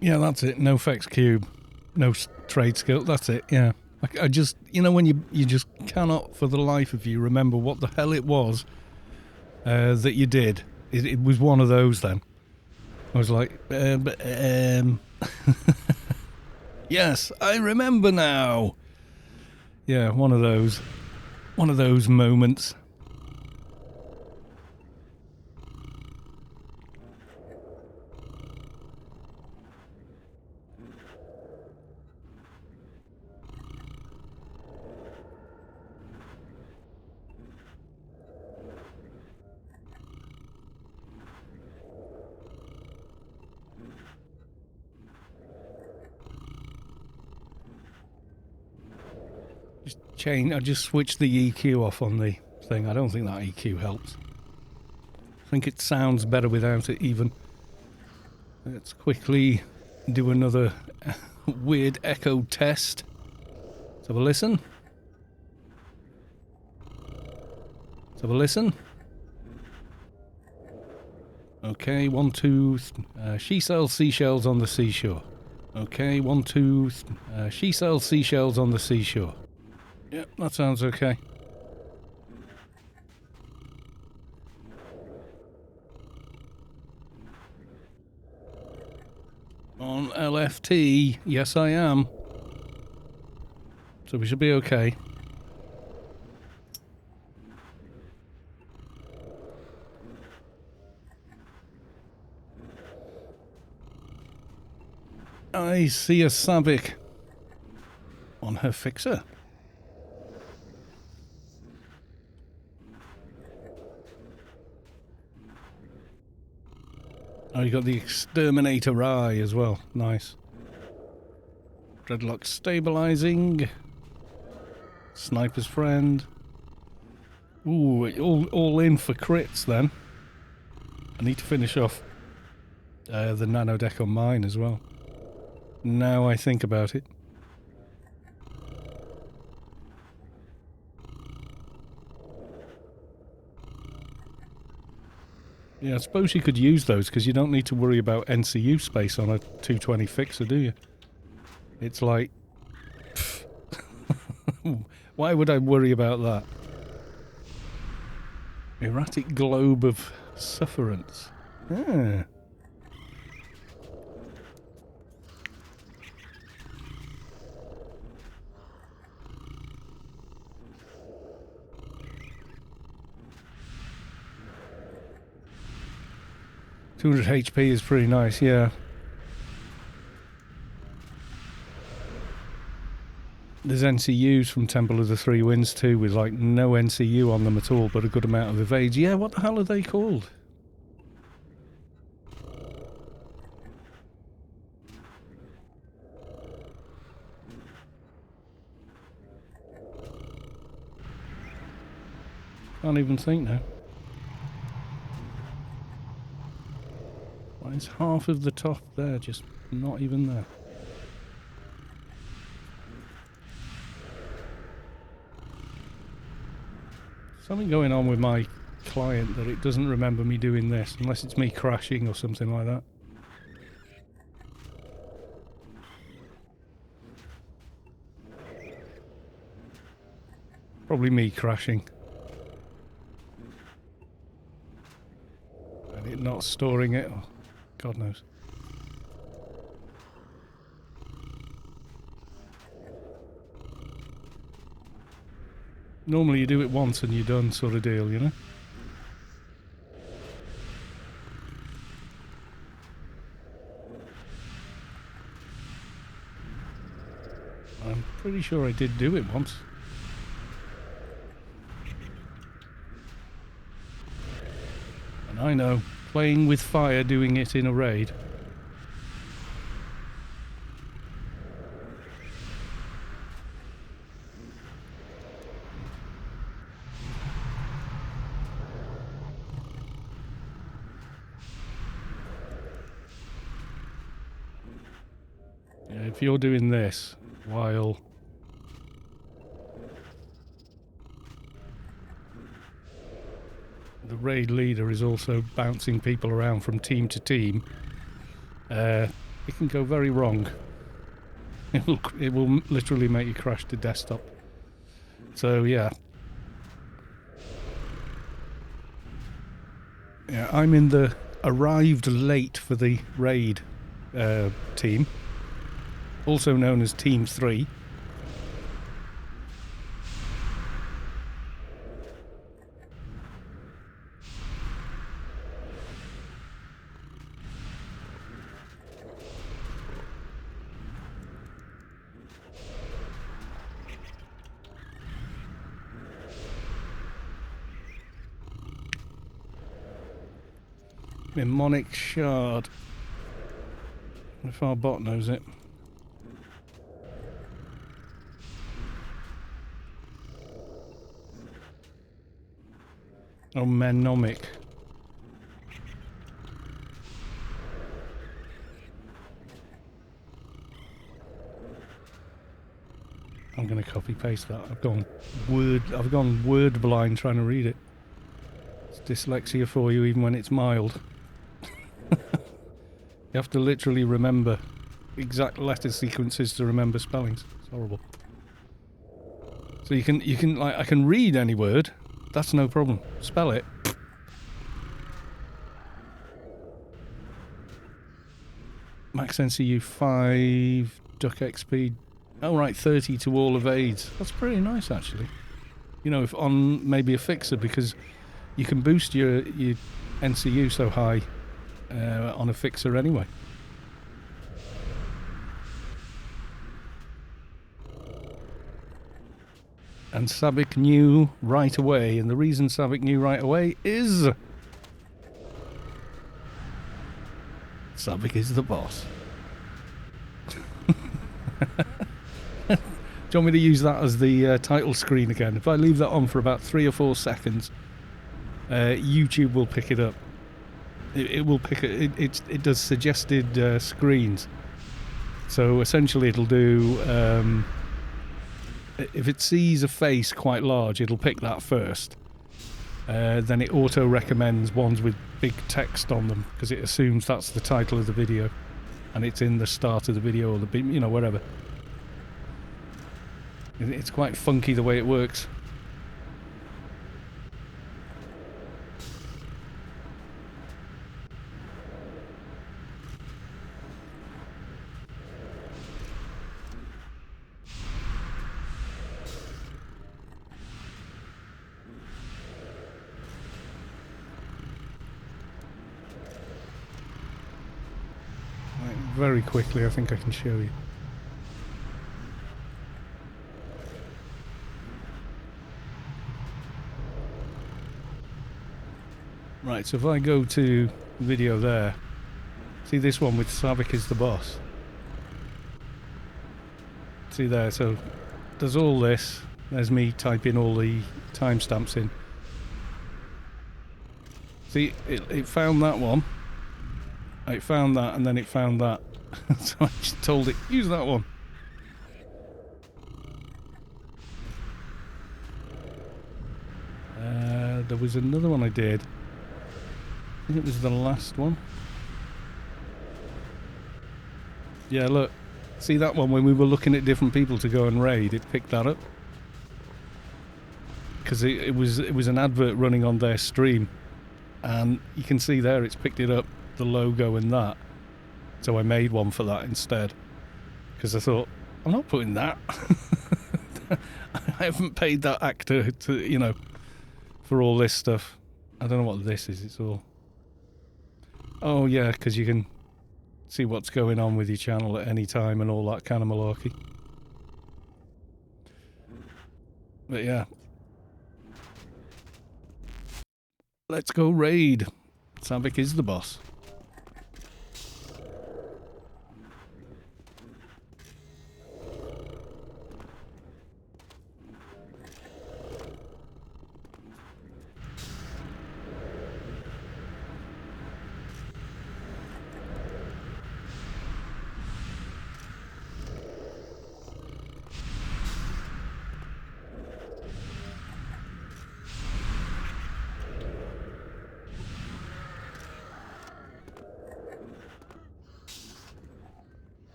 Yeah, that's it. No Fex Cube. No trade skill. That's it, yeah. I just, you know, when you just cannot for the life of you remember what the hell it was that you did. It was one of those then. I was like, yes, I remember now. Yeah, one of those moments. I just switched the EQ off on the thing. I don't think that EQ helps. I think it sounds better without it even. Let's quickly do another weird echo test. Let's have a listen. Let's have a listen. Okay, 1, 2. She sells seashells on the seashore. Okay, 1, 2. She sells seashells on the seashore. Yep, that sounds okay. On LFT, yes I am. So we should be okay. I see a Savick on her fixer. Oh, you got the Exterminator Eye as well. Nice. Dreadlock stabilizing. Sniper's friend. Ooh, all in for crits then. I need to finish off the nano deck on mine as well. Now I think about it. Yeah, I suppose you could use those because you don't need to worry about NCU space on a 220 fixer, do you? It's like... why would I worry about that? Erratic globe of sufferance. Ah. $200 HP is pretty nice, yeah. There's NCUs from Temple of the Three Winds too, with like no NCU on them at all, but a good amount of evades. Yeah, what the hell are they called? Can't even think now. Why is half of the top there just not even there? Something going on with my client that it doesn't remember me doing this, unless it's me crashing or something like that. Probably me crashing. And it not storing it, or God knows. Normally you do it once and you're done, sort of deal, you know? I'm pretty sure I did do it once. And I know, playing with fire, doing it in a raid. If you're doing this while the raid leader is also bouncing people around from team to team, it can go very wrong. It will literally make you crash the desktop. So yeah. Yeah, I'm in the arrived late for the raid team. Also known as Team 3. Mnemonic shard. If our bot knows it. Oh, menomic. I'm going to copy paste that. I've gone word blind trying to read it. It's dyslexia for you, even when it's mild. You have to literally remember exact letter sequences to remember spellings. It's horrible. So you can like, I can read any word. That's no problem. Spell it. Max NCU 5, Duck XP. Oh right, 30 to all evades. That's pretty nice actually. You know, if on maybe a fixer, because you can boost your NCU so high on a fixer anyway. And Sabic knew right away, and the reason Sabic knew right away is... Sabic is the boss. Do you want me to use that as the title screen again? If I leave that on for about 3 or 4 seconds, YouTube will pick it up. It will pick it. It does suggested screens. So essentially, it'll do. If it sees a face quite large, it'll pick that first. Then it auto recommends ones with big text on them because it assumes that's the title of the video, and it's in the start of the video or the whatever. It's quite funky the way it works. Right, very quickly, I think I can show you. Right, so if I go to video there, see this one with Sabic is the boss. See there, so there's all this. There's me typing all the timestamps in. See, it found that one. It found that, and then it found that. So I just told it, use that one. There was another one I did. I think it was the last one. Yeah, look. See that one when we were looking at different people to go and raid? It picked that up. Because it was an advert running on their stream. And you can see there it's picked it up, the logo and that. So I made one for that instead. Because I thought, I'm not putting that. I haven't paid that actor to, for all this stuff. I don't know what this is, it's all... Oh yeah, because you can see what's going on with your channel at any time and all that kind of malarkey. But yeah. Let's go raid. Sabic is the boss.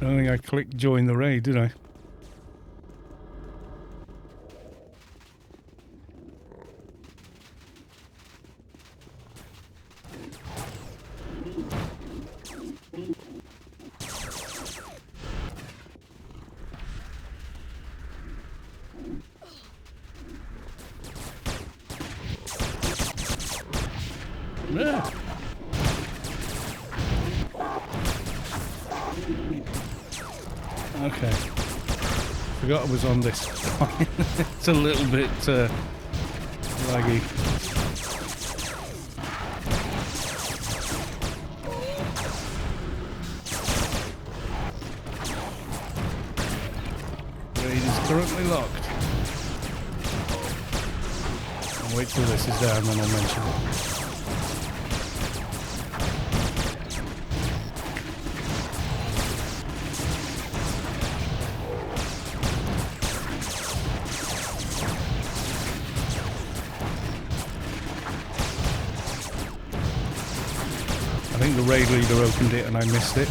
I don't think I clicked join the raid, did I? Yeah. Okay. forgot I was on this. It's a little bit laggy. Raid is currently locked. I'll wait till this is down, then I'll mention it. I think the raid leader opened it and I missed it.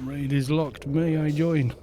Raid is locked. May I join?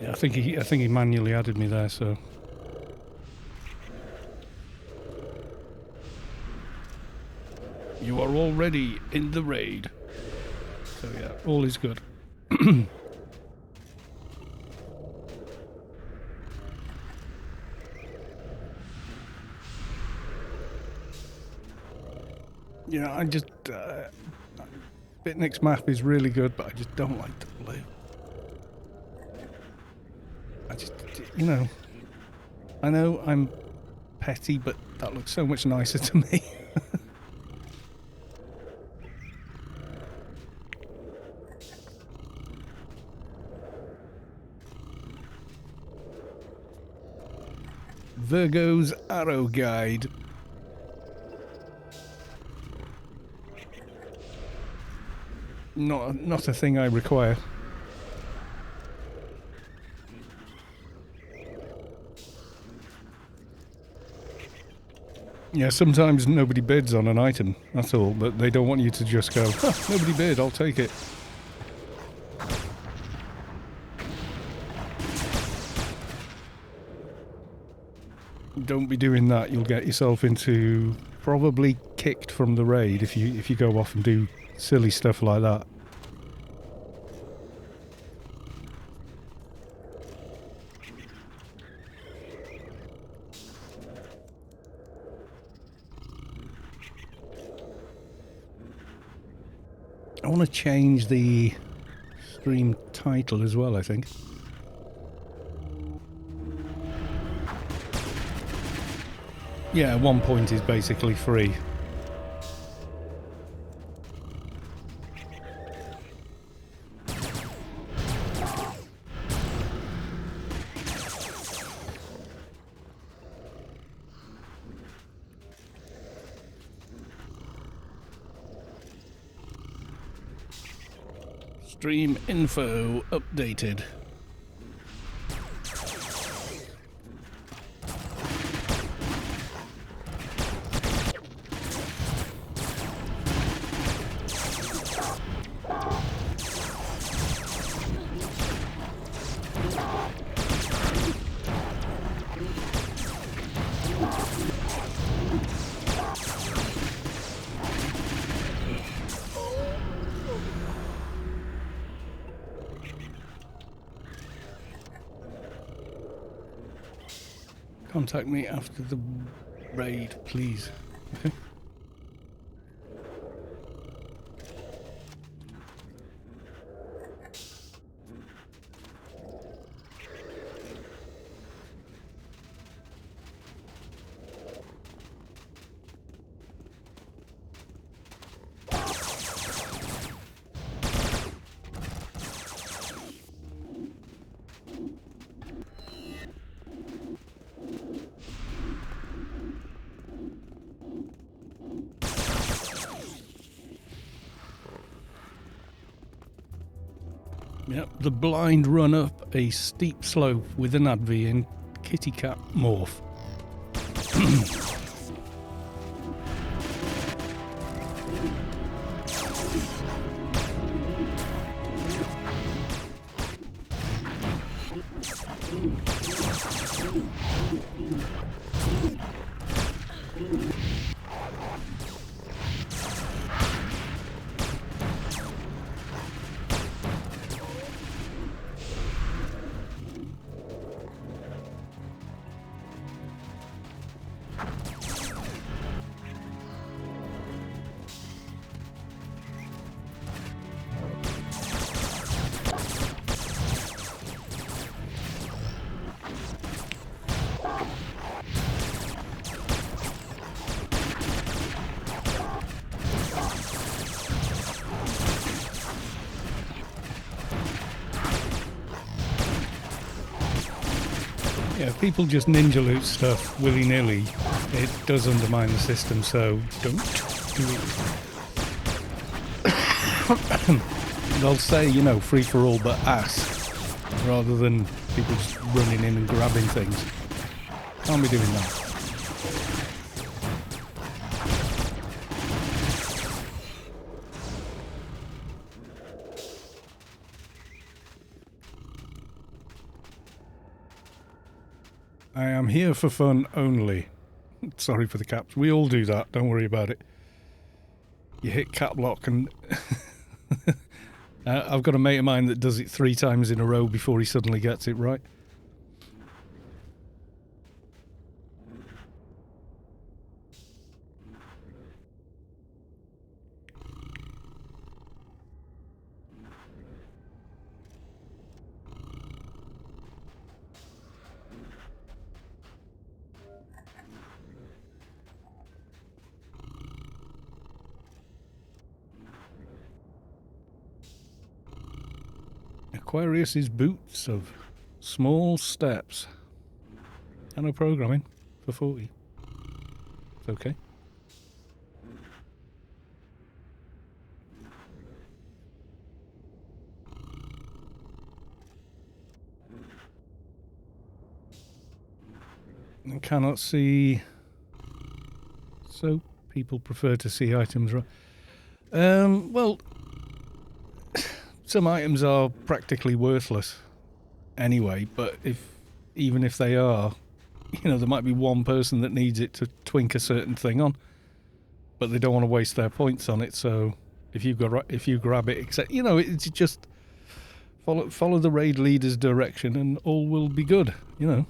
Yeah, I think he manually added me there, so. You are already in the raid. So yeah, all is good. Yeah, I just Bitnik's map is really good, but I just don't like the blue. I just, you know, I know I'm petty, but that looks so much nicer to me. Virgo's Arrow Guide. Not a thing I require. Yeah, sometimes nobody bids on an item, that's all, but they don't want you to just go, huh, nobody bid, I'll take it. Don't be doing that, you'll get yourself into probably kicked from the raid if you go off and do silly stuff like that. I want to change the stream title as well, I think. Yeah, 1 point is basically free. Stream info updated. Contact me after the Raid, please. Okay. Yep, the blind run up a steep slope with an adv in kitty cat morph. Yeah, if people just ninja loot stuff willy-nilly, it does undermine the system, so don't do it. They'll say, you know, free for all but ask, rather than people just running in and grabbing things. Can't be doing that. I am here for fun only. Sorry for the caps. We all do that. Don't worry about it. You hit cap lock and... I've got a mate of mine that does it 3 times in a row before he suddenly gets it right. Aquarius's boots of small steps. And no programming for 40. It's okay. I cannot see. So people prefer to see items, right? Well, some items are practically worthless anyway, but even if they are, you know, there might be one person that needs it to twink a certain thing on, but they don't want to waste their points on it. So if you grab it, except, you know, it's just follow the raid leader's direction and all will be good, you know.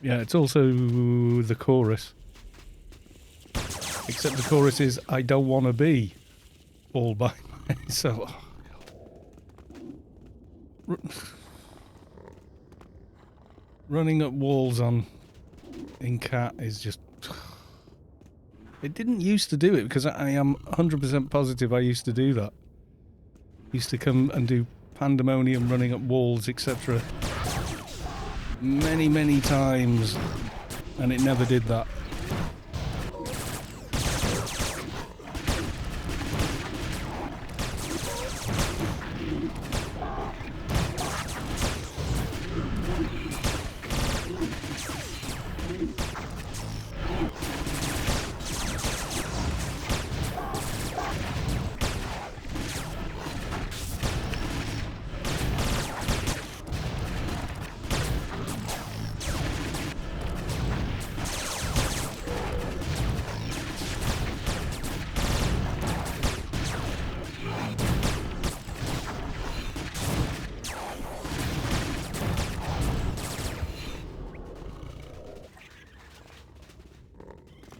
Yeah, it's also the chorus. Except the chorus is, I don't want to be all by myself. Running up walls in cat is just... It didn't used to do it, because I am 100% positive I used to do that. Used to come and do pandemonium running up walls, etc. many, many times, and it never did that.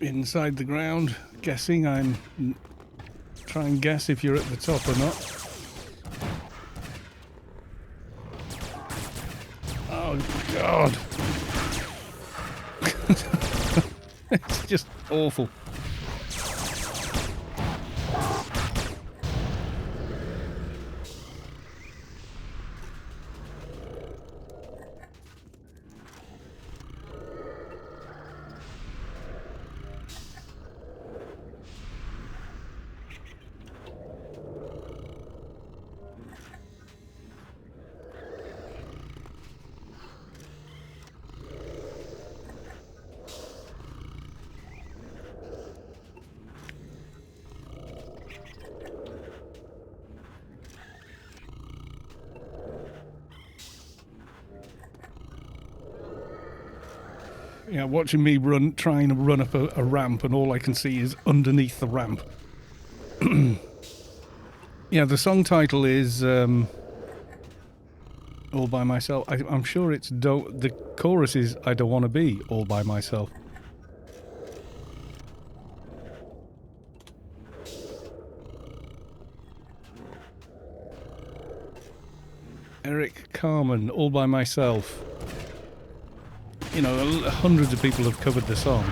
inside the ground, guessing. Try and guess if you're at the top or not. Oh God! It's just awful. Yeah, watching me trying to run up a ramp, and all I can see is underneath the ramp. Yeah, the song title is All By Myself. I'm sure it's the chorus is I Don't Want to Be All By Myself. Eric Carmen, All By Myself. You know, hundreds of people have covered the song.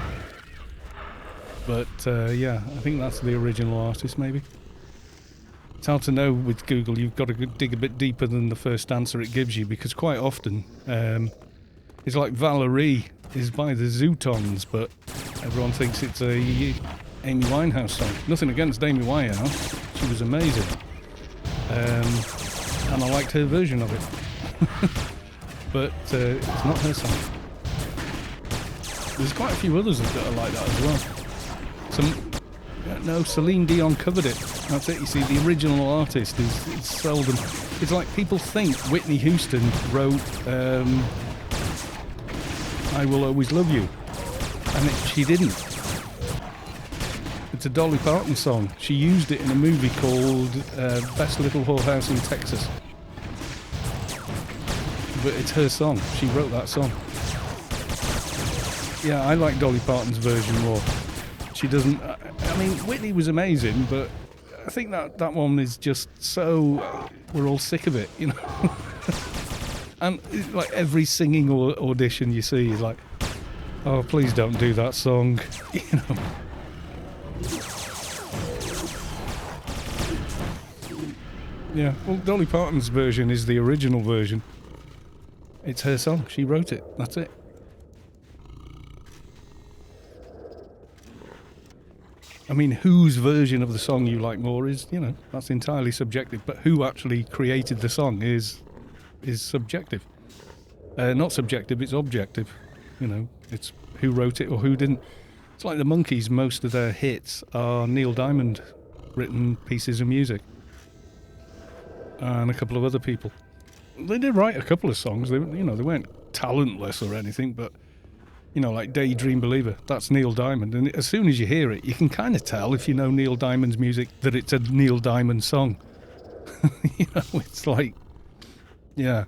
But, yeah, I think that's the original artist, maybe. It's hard to know with Google. You've got to dig a bit deeper than the first answer it gives you, because quite often, it's like Valerie is by the Zootons, but everyone thinks it's a Amy Winehouse song. Nothing against Amy Winehouse. She was amazing. And I liked her version of it. But it's not her song. There's quite a few others that are like that as well. No, Celine Dion covered it. That's it. You see, the original artist is seldom. It's like people think Whitney Houston wrote I Will Always Love You. And she didn't. It's a Dolly Parton song. She used it in a movie called Best Little Whorehouse in Texas. But it's her song. She wrote that song. Yeah, I like Dolly Parton's version more. She doesn't... I mean, Whitney was amazing, but I think that one is just so... we're all sick of it, you know? And like every singing audition you see is like, oh, please don't do that song, you know? Yeah, well, Dolly Parton's version is the original version. It's her song. She wrote it. That's it. I mean, whose version of the song you like more is, you know, that's entirely subjective. But who actually created the song is subjective. Not subjective, it's objective. You know, it's who wrote it or who didn't. It's like the Monkees. Most of their hits are Neil Diamond written pieces of music. And a couple of other people. They did write a couple of songs. They weren't talentless or anything, but... You know, like Daydream Believer, that's Neil Diamond. And as soon as you hear it, you can kind of tell, if you know Neil Diamond's music, that it's a Neil Diamond song. You know, it's like, yeah.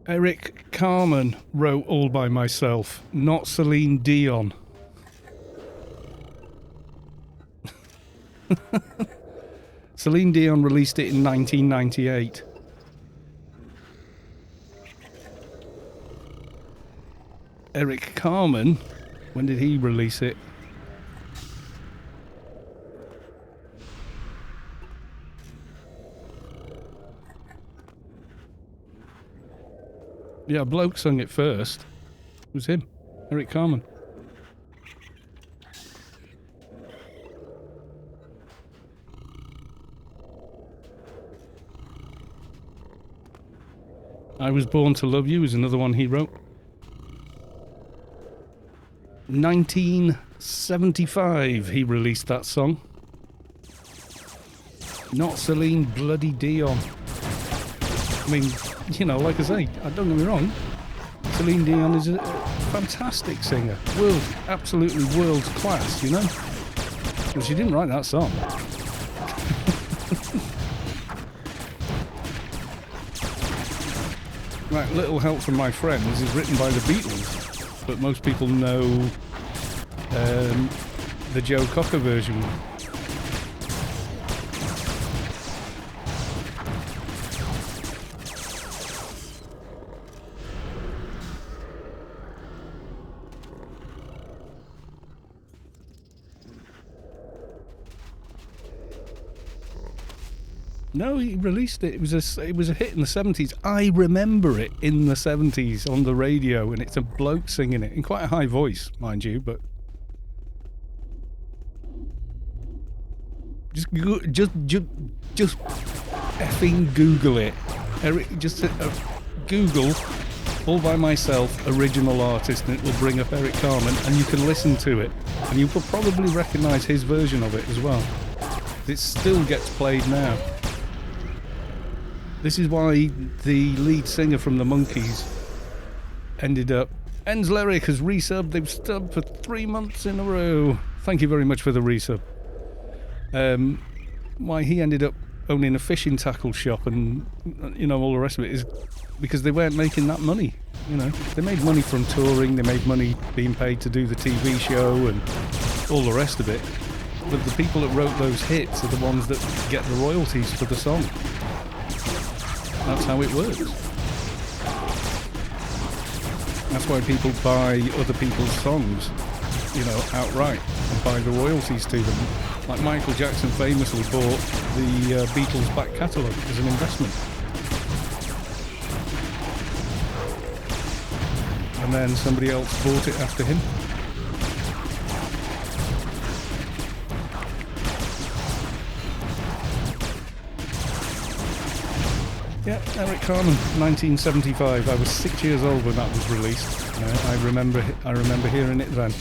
Eric Carmen wrote All By Myself, not Celine Dion. Celine Dion released it in 1998. Eric Carmen, when did he release it? Yeah, a bloke sung it first. It was him, Eric Carmen. I Was Born to Love You is another one he wrote. 1975 he released that song. Not Celine bloody Dion. I mean, you know, like I say, don't get me wrong, Celine Dion is a fantastic singer. Absolutely world class, you know? But she didn't write that song. Right, Little Help From My Friends is written by the Beatles, but most people know the Joe Cocker version. No, he released it. It was a hit in the 70s. I remember it in the 70s on the radio, and it's a bloke singing it in quite a high voice, mind you. But just effing Google it. Just Google All By Myself original artist, and it will bring up Eric Carmen, and you can listen to it, and you will probably recognise his version of it as well. It still gets played now. This is why the lead singer from the Monkees ended up... En's Lyric has resubbed. They've subbed for 3 months in a row. Thank you very much for the resub. Why he ended up owning a fishing tackle shop and, you know, all the rest of it is because they weren't making that money. You know, they made money from touring. They made money being paid to do the TV show and all the rest of it. But the people that wrote those hits are the ones that get the royalties for the song. That's how it works. That's why people buy other people's songs, you know, outright and buy the royalties to them. Like Michael Jackson famously bought the Beatles' back catalogue as an investment. And then somebody else bought it after him. Yeah, Eric Carmen, 1975. I was 6 years old when that was released. I remember hearing it then.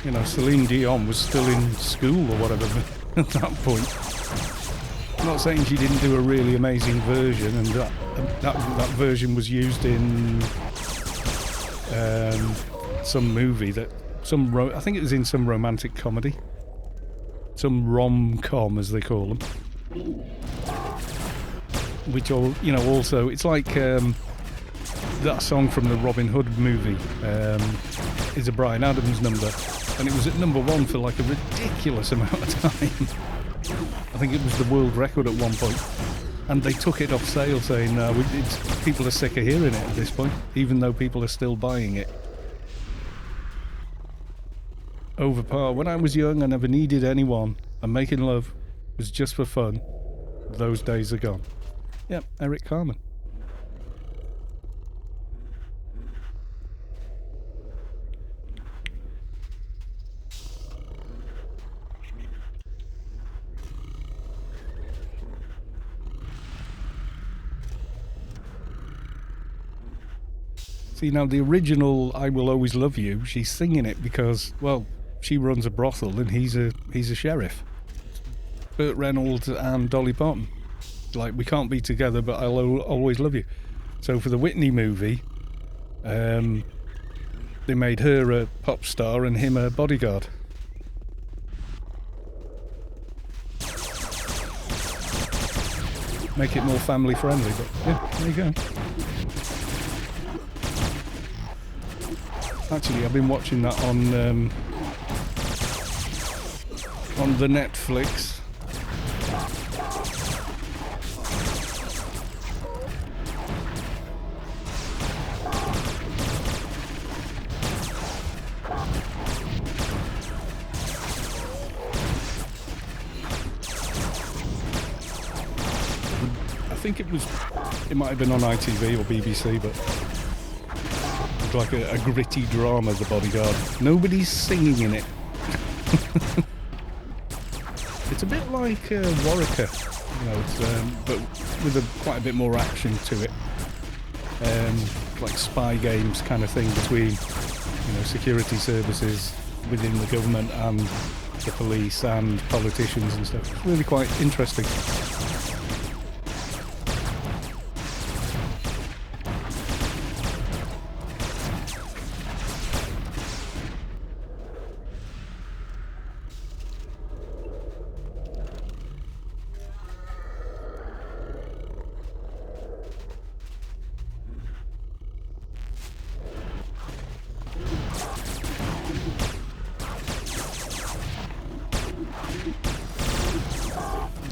You know, Celine Dion was still in school or whatever at that point. I'm not saying she didn't do a really amazing version, and that version was used in some movie I think it was in some romantic comedy, some rom-com as they call them, which all, you know, also it's like that song from the Robin Hood movie is a Bryan Adams number, and it was at number 1 for like a ridiculous amount of time. I think it was the world record at one point. And they took it off sale, saying people are sick of hearing it at this point, even though people are still buying it. Over par. When I was young, I never needed anyone, and making love was just for fun. Those days are gone. Yep, Eric Carmen. See, now the original I Will Always Love You, she's singing it because, well, she runs a brothel and he's a sheriff. Burt Reynolds and Dolly Parton. Like, we can't be together, but I'll always love you. So for the Whitney movie, they made her a pop star and him a bodyguard. Make it more family friendly, but yeah, there you go. Actually, I've been watching that on the Netflix. I think it might have been on ITV or BBC, but like a gritty drama, The Bodyguard. Nobody's singing in it. It's a bit like Warwicker, you know, it's, but with quite a bit more action to it. Like spy games kind of thing between, you know, security services within the government and the police and politicians and stuff. It's really quite interesting.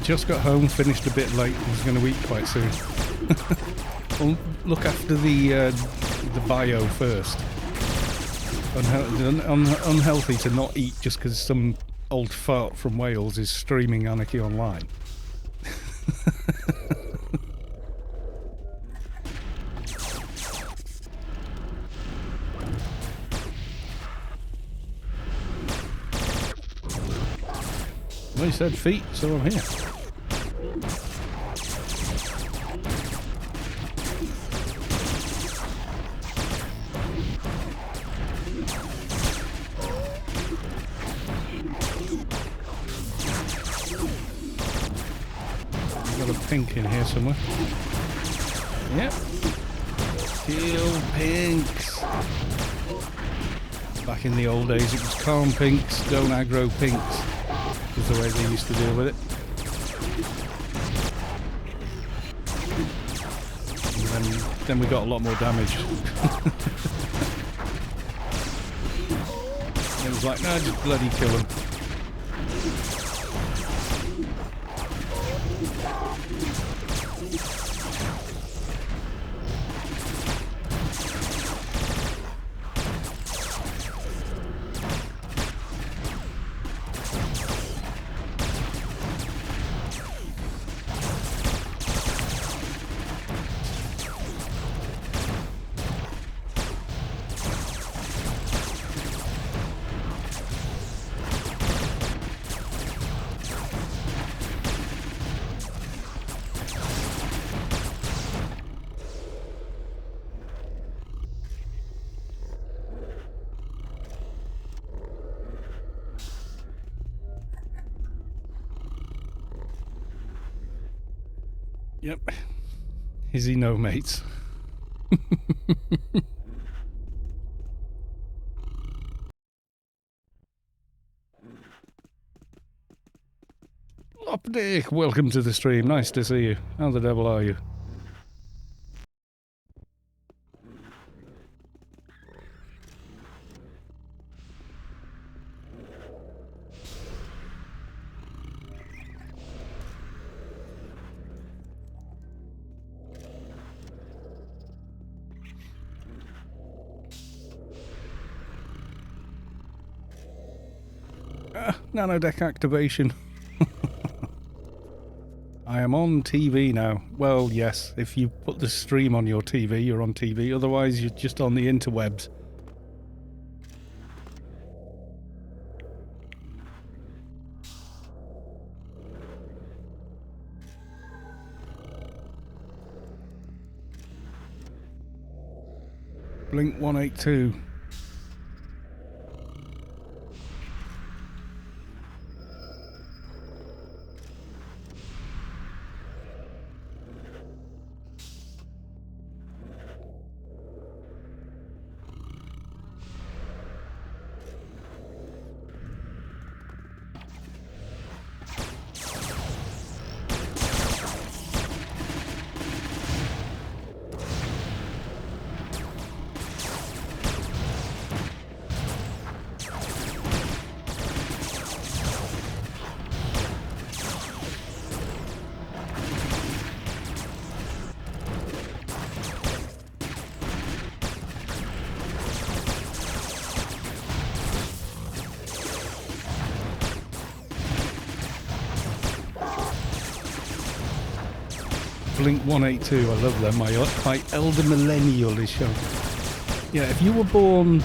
Just got home, finished a bit late, was going to eat quite soon. Well, look after the bio first. Unhealthy to not eat just because some old fart from Wales is streaming Anarchy online. Well, you said feet, so I'm here. Got a pink in here somewhere. Yep. Kill pinks. Back in the old days it was calm pinks, don't aggro pinks. Was the way they used to deal with it. And then we got a lot more damage. It was like, no, just bloody kill them. Yep. Is he no mates? Lopdick, welcome to the stream. Nice to see you. How the devil are you? Nanodeck activation. I am on TV now. Well, yes, if you put the stream on your TV, you're on TV. Otherwise, you're just on the interwebs. Blink 182. Blink 182, I love them. My elder millennial is showing. Yeah, if you were born...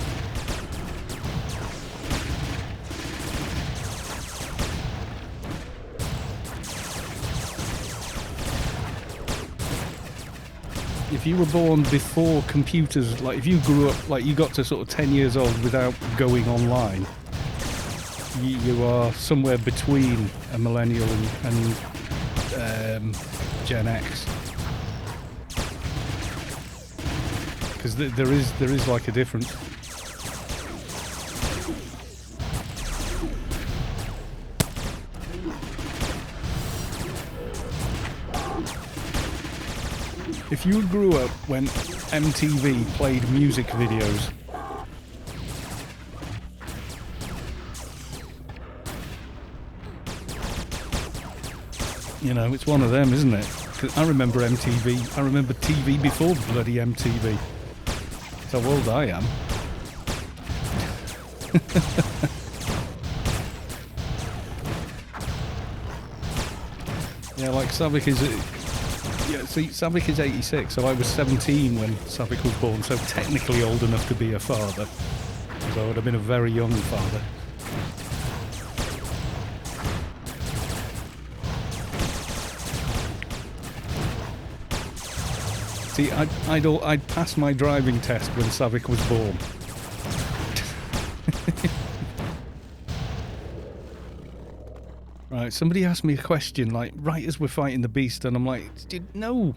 If you were born before computers, like if you grew up, like you got to sort of 10 years old without going online, you are somewhere between a millennial and Gen X. Because there is like a difference. If you grew up when MTV played music videos, you know, it's one of them, isn't it? 'Cause I remember MTV. I remember TV before bloody MTV. That's how old I am. Yeah, like Savik is... Yeah, see, Savik is 86, so I was 17 when Savik was born, so technically old enough to be a father. Because I would have been a very young father. See, I'd passed my driving test when Savik was born. Right, somebody asked me a question, like, right as we're fighting the beast, and I'm like, no.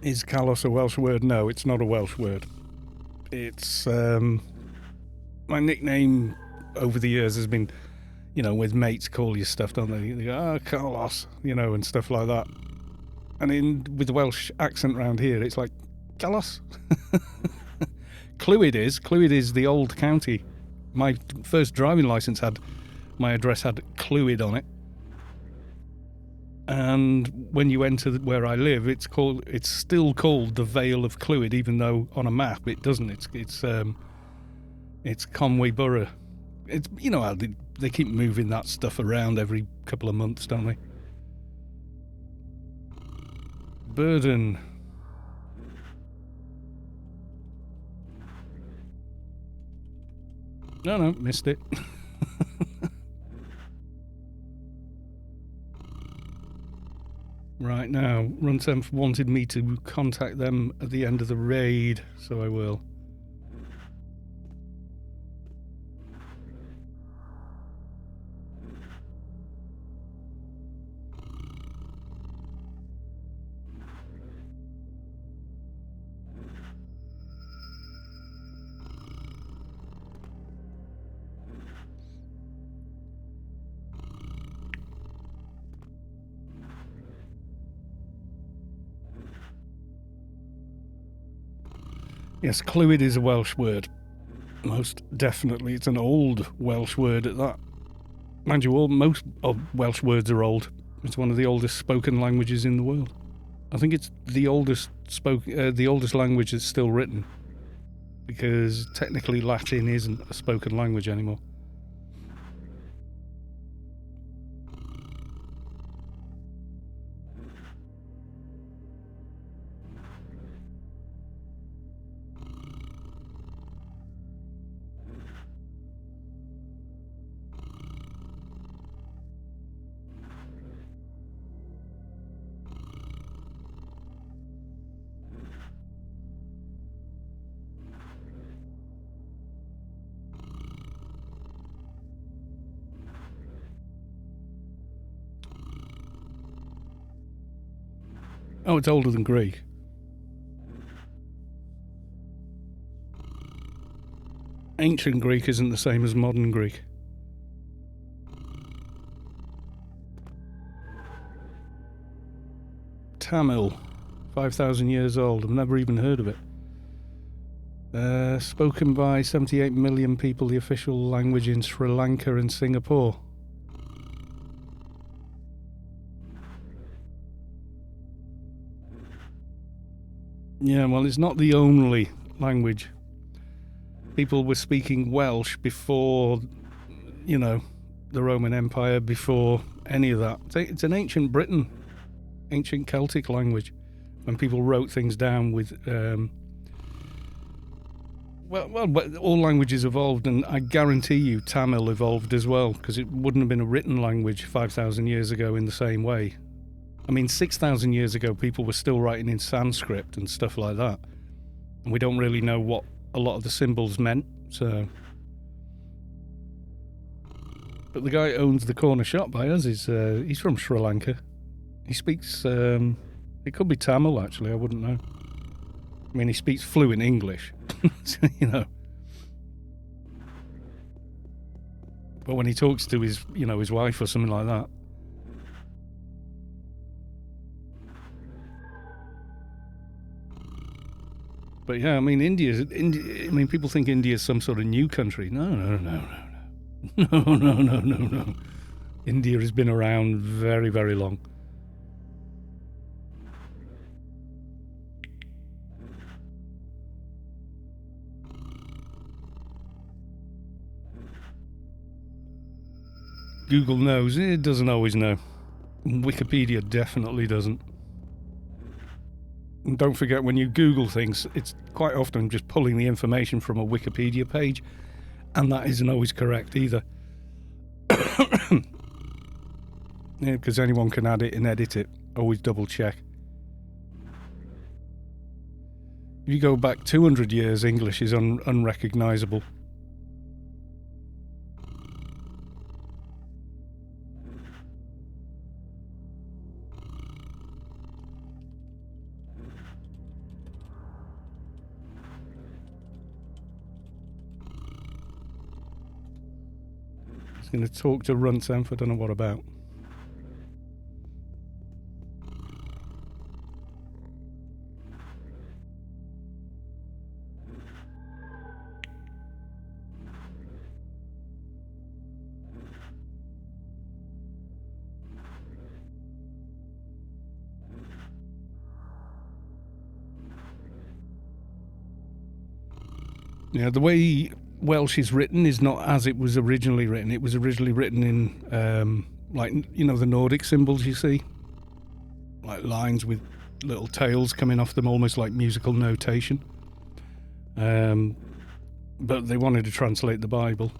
Is Kalos a Welsh word? No, it's not a Welsh word. It's, my nickname over the years has been, you know, with mates call you stuff, don't they? They go, Kalos, you know, and stuff like that. And with the Welsh accent round here, it's like, Kalos. Clwyd is the old county. My first driving licence my address had Clwyd on it. And when you enter where I live, it's still called the Vale of Clwyd, even though on a map it doesn't. It's Conway Borough. It's, you know how they keep moving that stuff around every couple of months, don't they? Burden. No, missed it. Right now, Runtemp wanted me to contact them at the end of the raid, so I will. Yes, Clwyd is a Welsh word. Most definitely. It's an old Welsh word at that. Mind you, most of Welsh words are old. It's one of the oldest spoken languages in the world. I think it's the oldest language that's still written. Because technically Latin isn't a spoken language anymore. Oh, it's older than Greek. Ancient Greek isn't the same as modern Greek. Tamil, 5,000 years old. I've never even heard of it. Spoken by 78 million people, the official language in Sri Lanka and Singapore. Yeah, well, it's not the only language. People were speaking Welsh before, you know, the Roman Empire, before any of that. It's an ancient Britain, ancient Celtic language, when people wrote things down with... Well, all languages evolved, and I guarantee you Tamil evolved as well, because it wouldn't have been a written language 5,000 years ago in the same way. I mean, 6,000 years ago, people were still writing in Sanskrit and stuff like that, and we don't really know what a lot of the symbols meant, so... But the guy who owns the corner shop by us he's from Sri Lanka. He speaks, it could be Tamil, actually, I wouldn't know. I mean, he speaks fluent English, so, you know. But when he talks to his, you know, his wife or something like that. But yeah, I mean, I mean, people think India is some sort of new country. No. No. India has been around very, very long. Google knows. It doesn't always know. Wikipedia definitely doesn't. And don't forget, when you Google things, it's quite often just pulling the information from a Wikipedia page, and that isn't always correct either. Yeah, because anyone can add it and edit it. Always double check. If you go back 200 years, English is unrecognisable. He's going to talk to Runtsenf, I don't know what about. Yeah, the way Welsh is written is not as it was originally written. It was originally written in, like, you know, the Nordic symbols you see? Like lines with little tails coming off them, almost like musical notation. But they wanted to translate the Bible.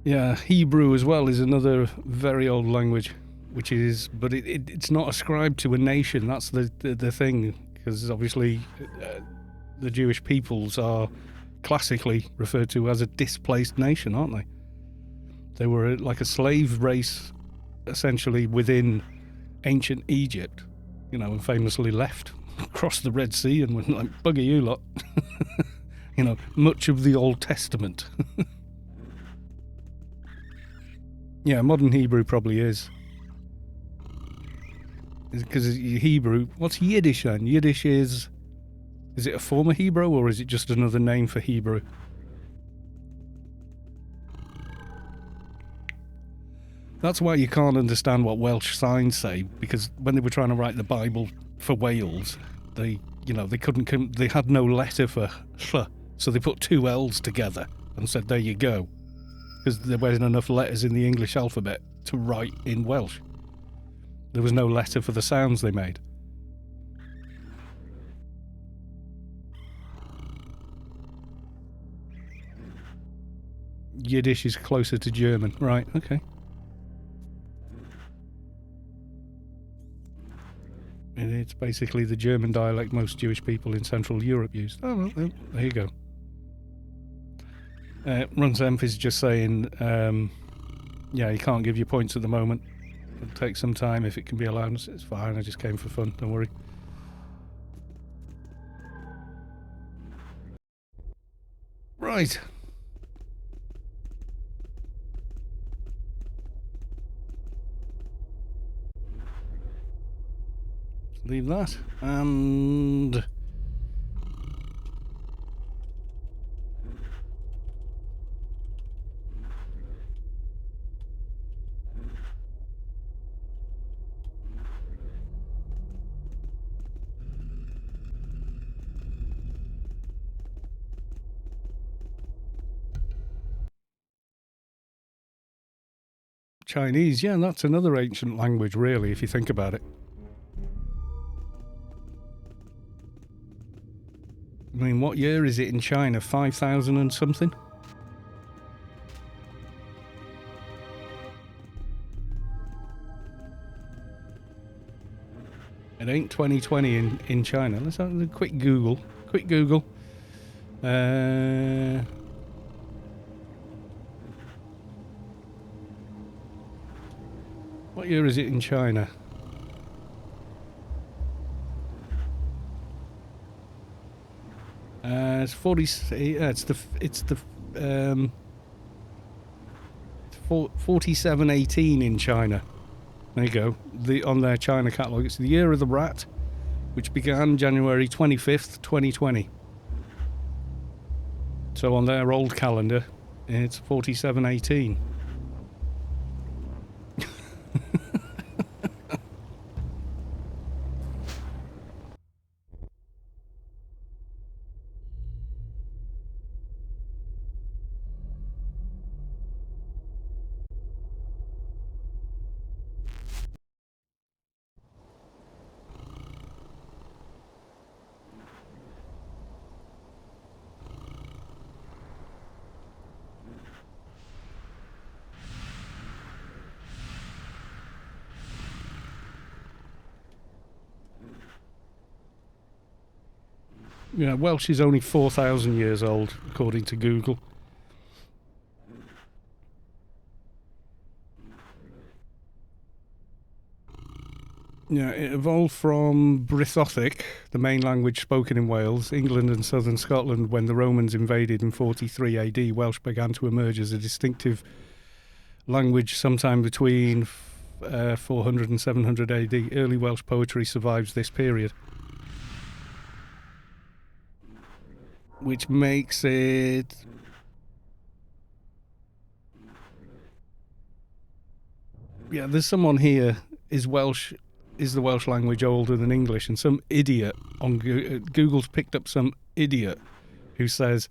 Yeah, Hebrew as well is another very old language, which is, but it's not ascribed to a nation. That's the thing, because obviously the Jewish peoples are classically referred to as a displaced nation, aren't they? They were like a slave race, essentially, within ancient Egypt, you know, and famously left, crossed the Red Sea and went like, bugger you lot. You know, much of the Old Testament. Yeah, modern Hebrew probably is. Because Hebrew... What's Yiddish then? Yiddish is... Is it a form of Hebrew, or is it just another name for Hebrew? That's why you can't understand what Welsh signs say, because when they were trying to write the Bible for Wales, they couldn't... They had no letter for sh, so they put two L's together and said, there you go. Because there wasn't enough letters in the English alphabet to write in Welsh. There was no letter for the sounds they made. Yiddish is closer to German. Right, okay. And it's basically the German dialect most Jewish people in Central Europe use. Oh, well, there you go. Runsemp is just saying, yeah, you can't give you points at the moment. It'll take some time if it can be allowed. It's fine, I just came for fun, don't worry. Right. Leave that. And... Chinese, yeah, that's another ancient language, really, if you think about it. I mean, what year is it in China? 5,000 and something? It ain't 2020 in China. Let's have a quick Google. Quick Google. What year is it in China? It's 40. Yeah, it's the 4718 in China. There you go. On their China catalogue, it's the year of the rat, which began January 25th, 2020. So on their old calendar, it's 4718. Yeah, Welsh is only 4,000 years old, according to Google. Yeah, it evolved from Brythothic, the main language spoken in Wales, England and southern Scotland. When the Romans invaded in 43 AD, Welsh began to emerge as a distinctive language sometime between 400 and 700 AD. Early Welsh poetry survives this period, which makes it... Yeah, there's someone here. Is the Welsh language older than English? And some idiot on Google's picked up some idiot who says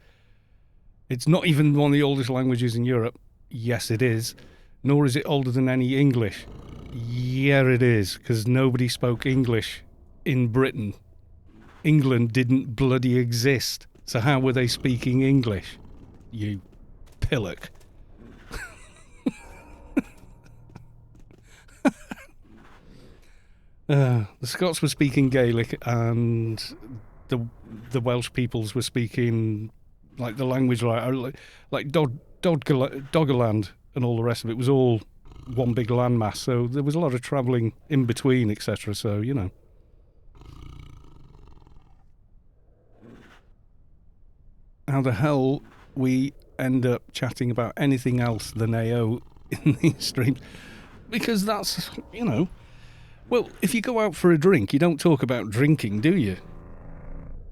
it's not even one of the oldest languages in Europe. Yes, it is. Nor is it older than any English. Yeah, it is, because nobody spoke English in Britain. England didn't bloody exist. So how were they speaking English? You pillock. The Scots were speaking Gaelic, and the Welsh peoples were speaking like the language like Doggerland and all the rest of it was all one big landmass. So there was a lot of travelling in between, etc. So you know. How the hell we end up chatting about anything else than AO in these streams? Because that's, you know. Well, if you go out for a drink, you don't talk about drinking, do you?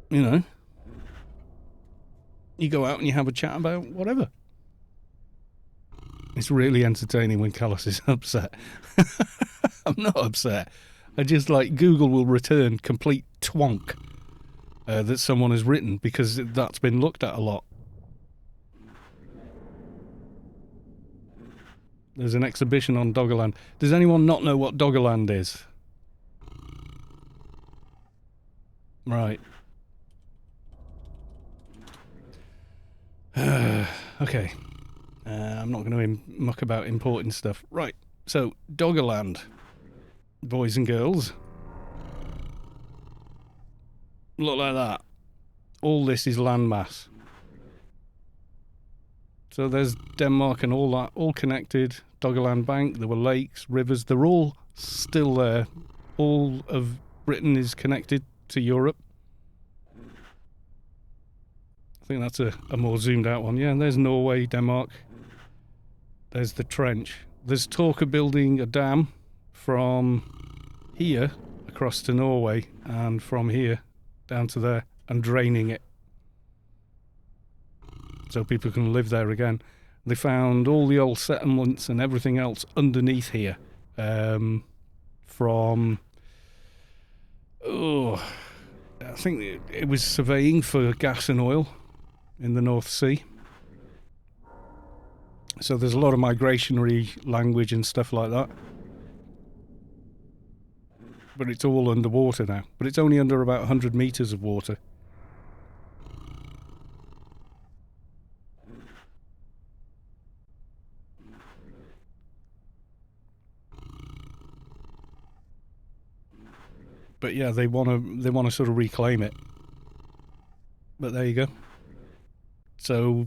You know? You go out and you have a chat about whatever. It's really entertaining when Callus is upset. I'm not upset. I just Google will return complete twonk that someone has written because that's been looked at a lot. There's an exhibition on Doggerland. Does anyone not know what Doggerland is? Right. Okay. I'm not going to muck about importing stuff. Right, so Doggerland, boys and girls. Look like that. All this is landmass. So there's Denmark and all that, all connected. Doggerland Bank, there were lakes, rivers, they're all still there. All of Britain is connected to Europe. I think that's a more zoomed out one. Yeah, and there's Norway, Denmark. There's the trench. There's talk of building a dam from here across to Norway and from here down to there and draining it so people can live there again. They found all the old settlements and everything else underneath here from... I think it was surveying for gas and oil in the North Sea. So there's a lot of migratory language and stuff like that. But it's all underwater now. But it's only under about 100 metres of water. But yeah, they want to sort of reclaim it. But there you go. So,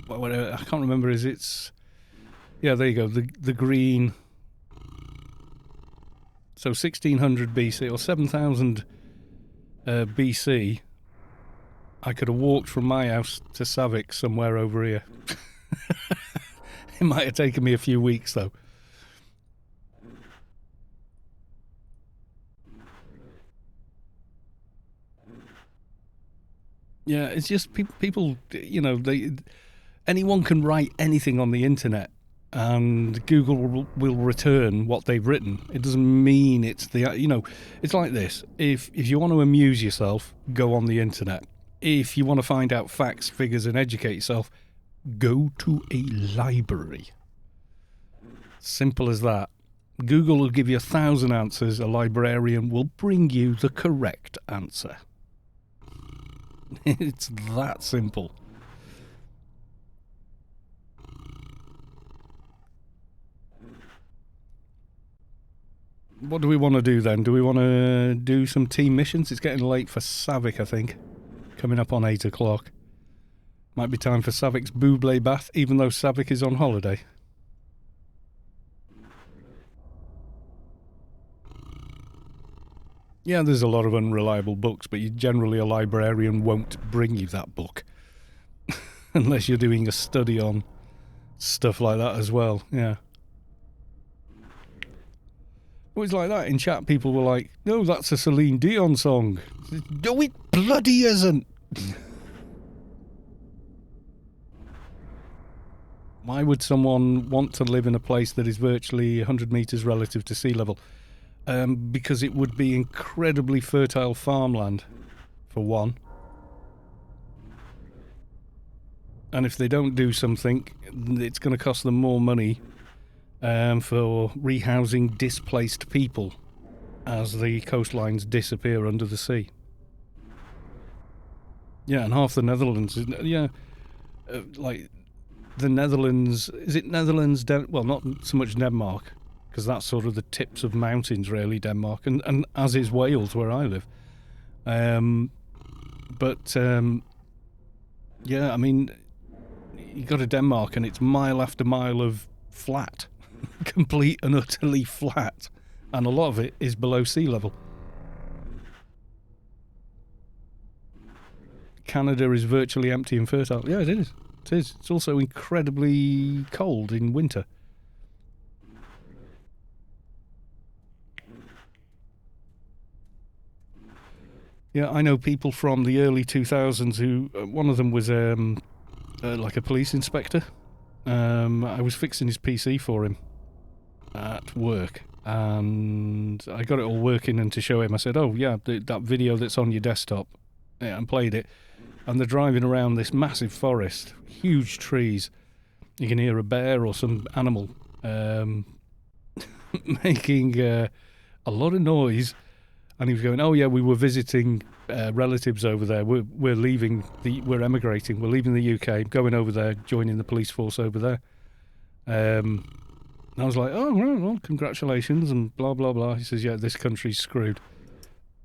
I can't remember. Yeah, there you go. The green. So 1600 BC or 7000 BC, I could have walked from my house to Savik somewhere over here. It might have taken me a few weeks though. Yeah, it's just people, you know, anyone can write anything on the internet and Google will return what they've written. It doesn't mean it's it's like this. If you want to amuse yourself, go on the internet. If you want to find out facts, figures and educate yourself, go to a library. Simple as that. Google will give you 1,000 answers. A librarian will bring you the correct answer. It's that simple. What do we want to do then? Do we want to do some team missions? It's getting late for Savik, I think. Coming up on 8 o'clock. Might be time for Savik's Buble bath, even though Savik is on holiday. Yeah, there's a lot of unreliable books, but generally a librarian won't bring you that book. Unless you're doing a study on stuff like that as well, yeah. It was like that in chat. People were like, no, that's a Celine Dion song. No, it bloody isn't. Why would someone want to live in a place that is virtually 100 metres relative to sea level? Because it would be incredibly fertile farmland, for one. And if they don't do something, it's going to cost them more money for rehousing displaced people as the coastlines disappear under the sea. Yeah, and half the Netherlands, like the Netherlands, is it Netherlands, well, not so much Denmark, because that's sort of the tips of mountains, really, Denmark, and as is Wales, where I live. Yeah, I mean, you go to Denmark and it's mile after mile of flat, complete and utterly flat, and a lot of it is below sea level. Canada is virtually empty and fertile. Yeah, it is. It is. It's also incredibly cold in winter. Yeah, I know people from the early 2000s who, one of them was like a police inspector. I was fixing his PC for him at work, and I got it all working, and to show him, I said, oh yeah, that video that's on your desktop, yeah, and played it, and they're driving around this massive forest, huge trees. You can hear a bear or some animal making a lot of noise. And he was going, oh yeah, we were visiting relatives over there. We're leaving we're emigrating. We're leaving the UK, going over there, joining the police force over there. And I was like, oh, well, congratulations, and blah blah blah. He says, yeah, this country's screwed.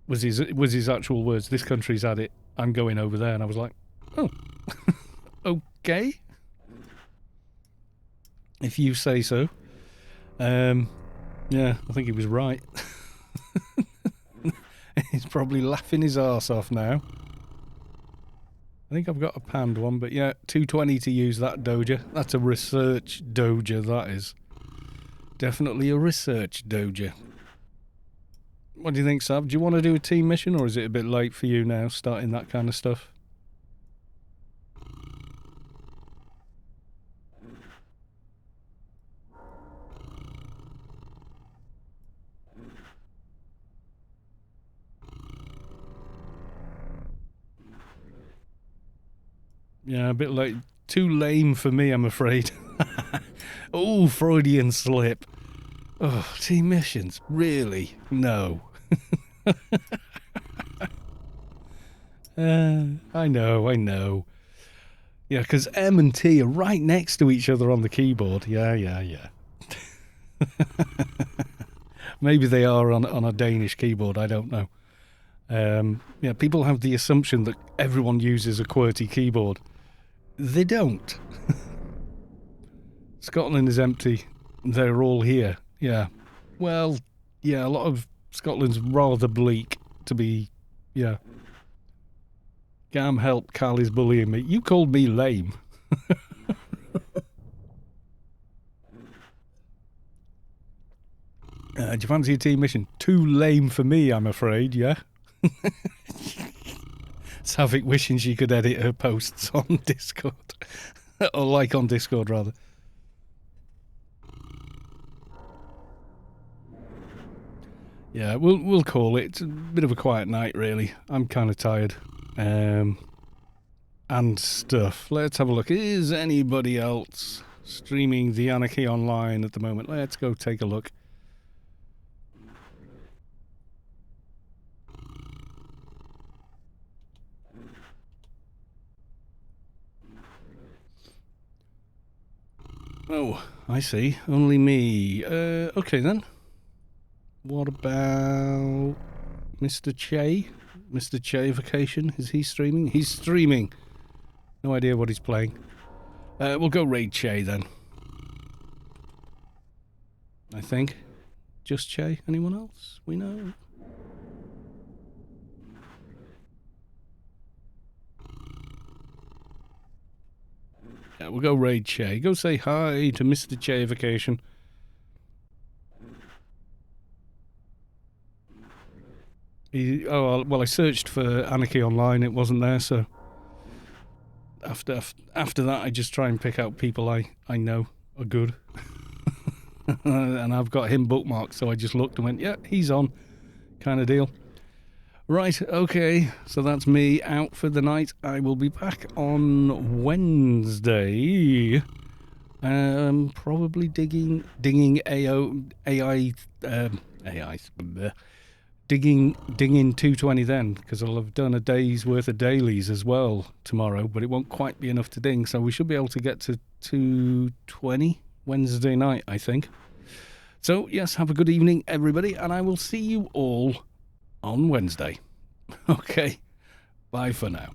Was his actual words? This country's had it. I'm going over there, and I was like, oh, okay, if you say so. Yeah, I think he was right. He's probably laughing his arse off now. I think I've got a panned one, but yeah, 220 to use that Doja. That's a research Doja, that is. Definitely a research Doja. What do you think, Sav? Do you want to do a team mission, or is it a bit late for you now, starting that kind of stuff? Yeah, a bit late. Too lame for me, I'm afraid. Oh, Freudian slip. Oh, team missions? Really? No. I know. Yeah, because M and T are right next to each other on the keyboard. Yeah. Maybe they are on a Danish keyboard, I don't know. Yeah, people have the assumption that everyone uses a QWERTY keyboard. They don't. Scotland is empty. They're all here. Yeah. Well, yeah, a lot of Scotland's rather bleak to be, yeah. Gam help, Carl is bullying me. You called me lame. Do you fancy a team mission? Too lame for me, I'm afraid, yeah? Savick wishing she could edit her posts on Discord. Or like on Discord, rather. Yeah, we'll call it. It's a bit of a quiet night, really. I'm kind of tired. And stuff. Let's have a look. Is anybody else streaming the Anarchy online at the moment? Let's go take a look. Oh, I see. Only me. Okay then. What about Mr. Che? Mr. Che Vacation? Is he streaming? He's streaming. No idea what he's playing. We'll go raid Che then. I think. Just Che? Anyone else? We know. Yeah, we'll go raid Che. Go say hi to Mr. Che Vacation. Well, I searched for Anarchy online. It wasn't there, so after that, I just try and pick out people I know are good. And I've got him bookmarked, so I just looked and went, yeah, he's on, kind of deal. Right, okay, so that's me out for the night. I will be back on Wednesday. Probably digging digging 220 then, because I'll have done a day's worth of dailies as well tomorrow, but it won't quite be enough to ding, so we should be able to get to 220 Wednesday night, I think. So, yes, have a good evening, everybody, and I will see you all on Wednesday. Okay, bye for now.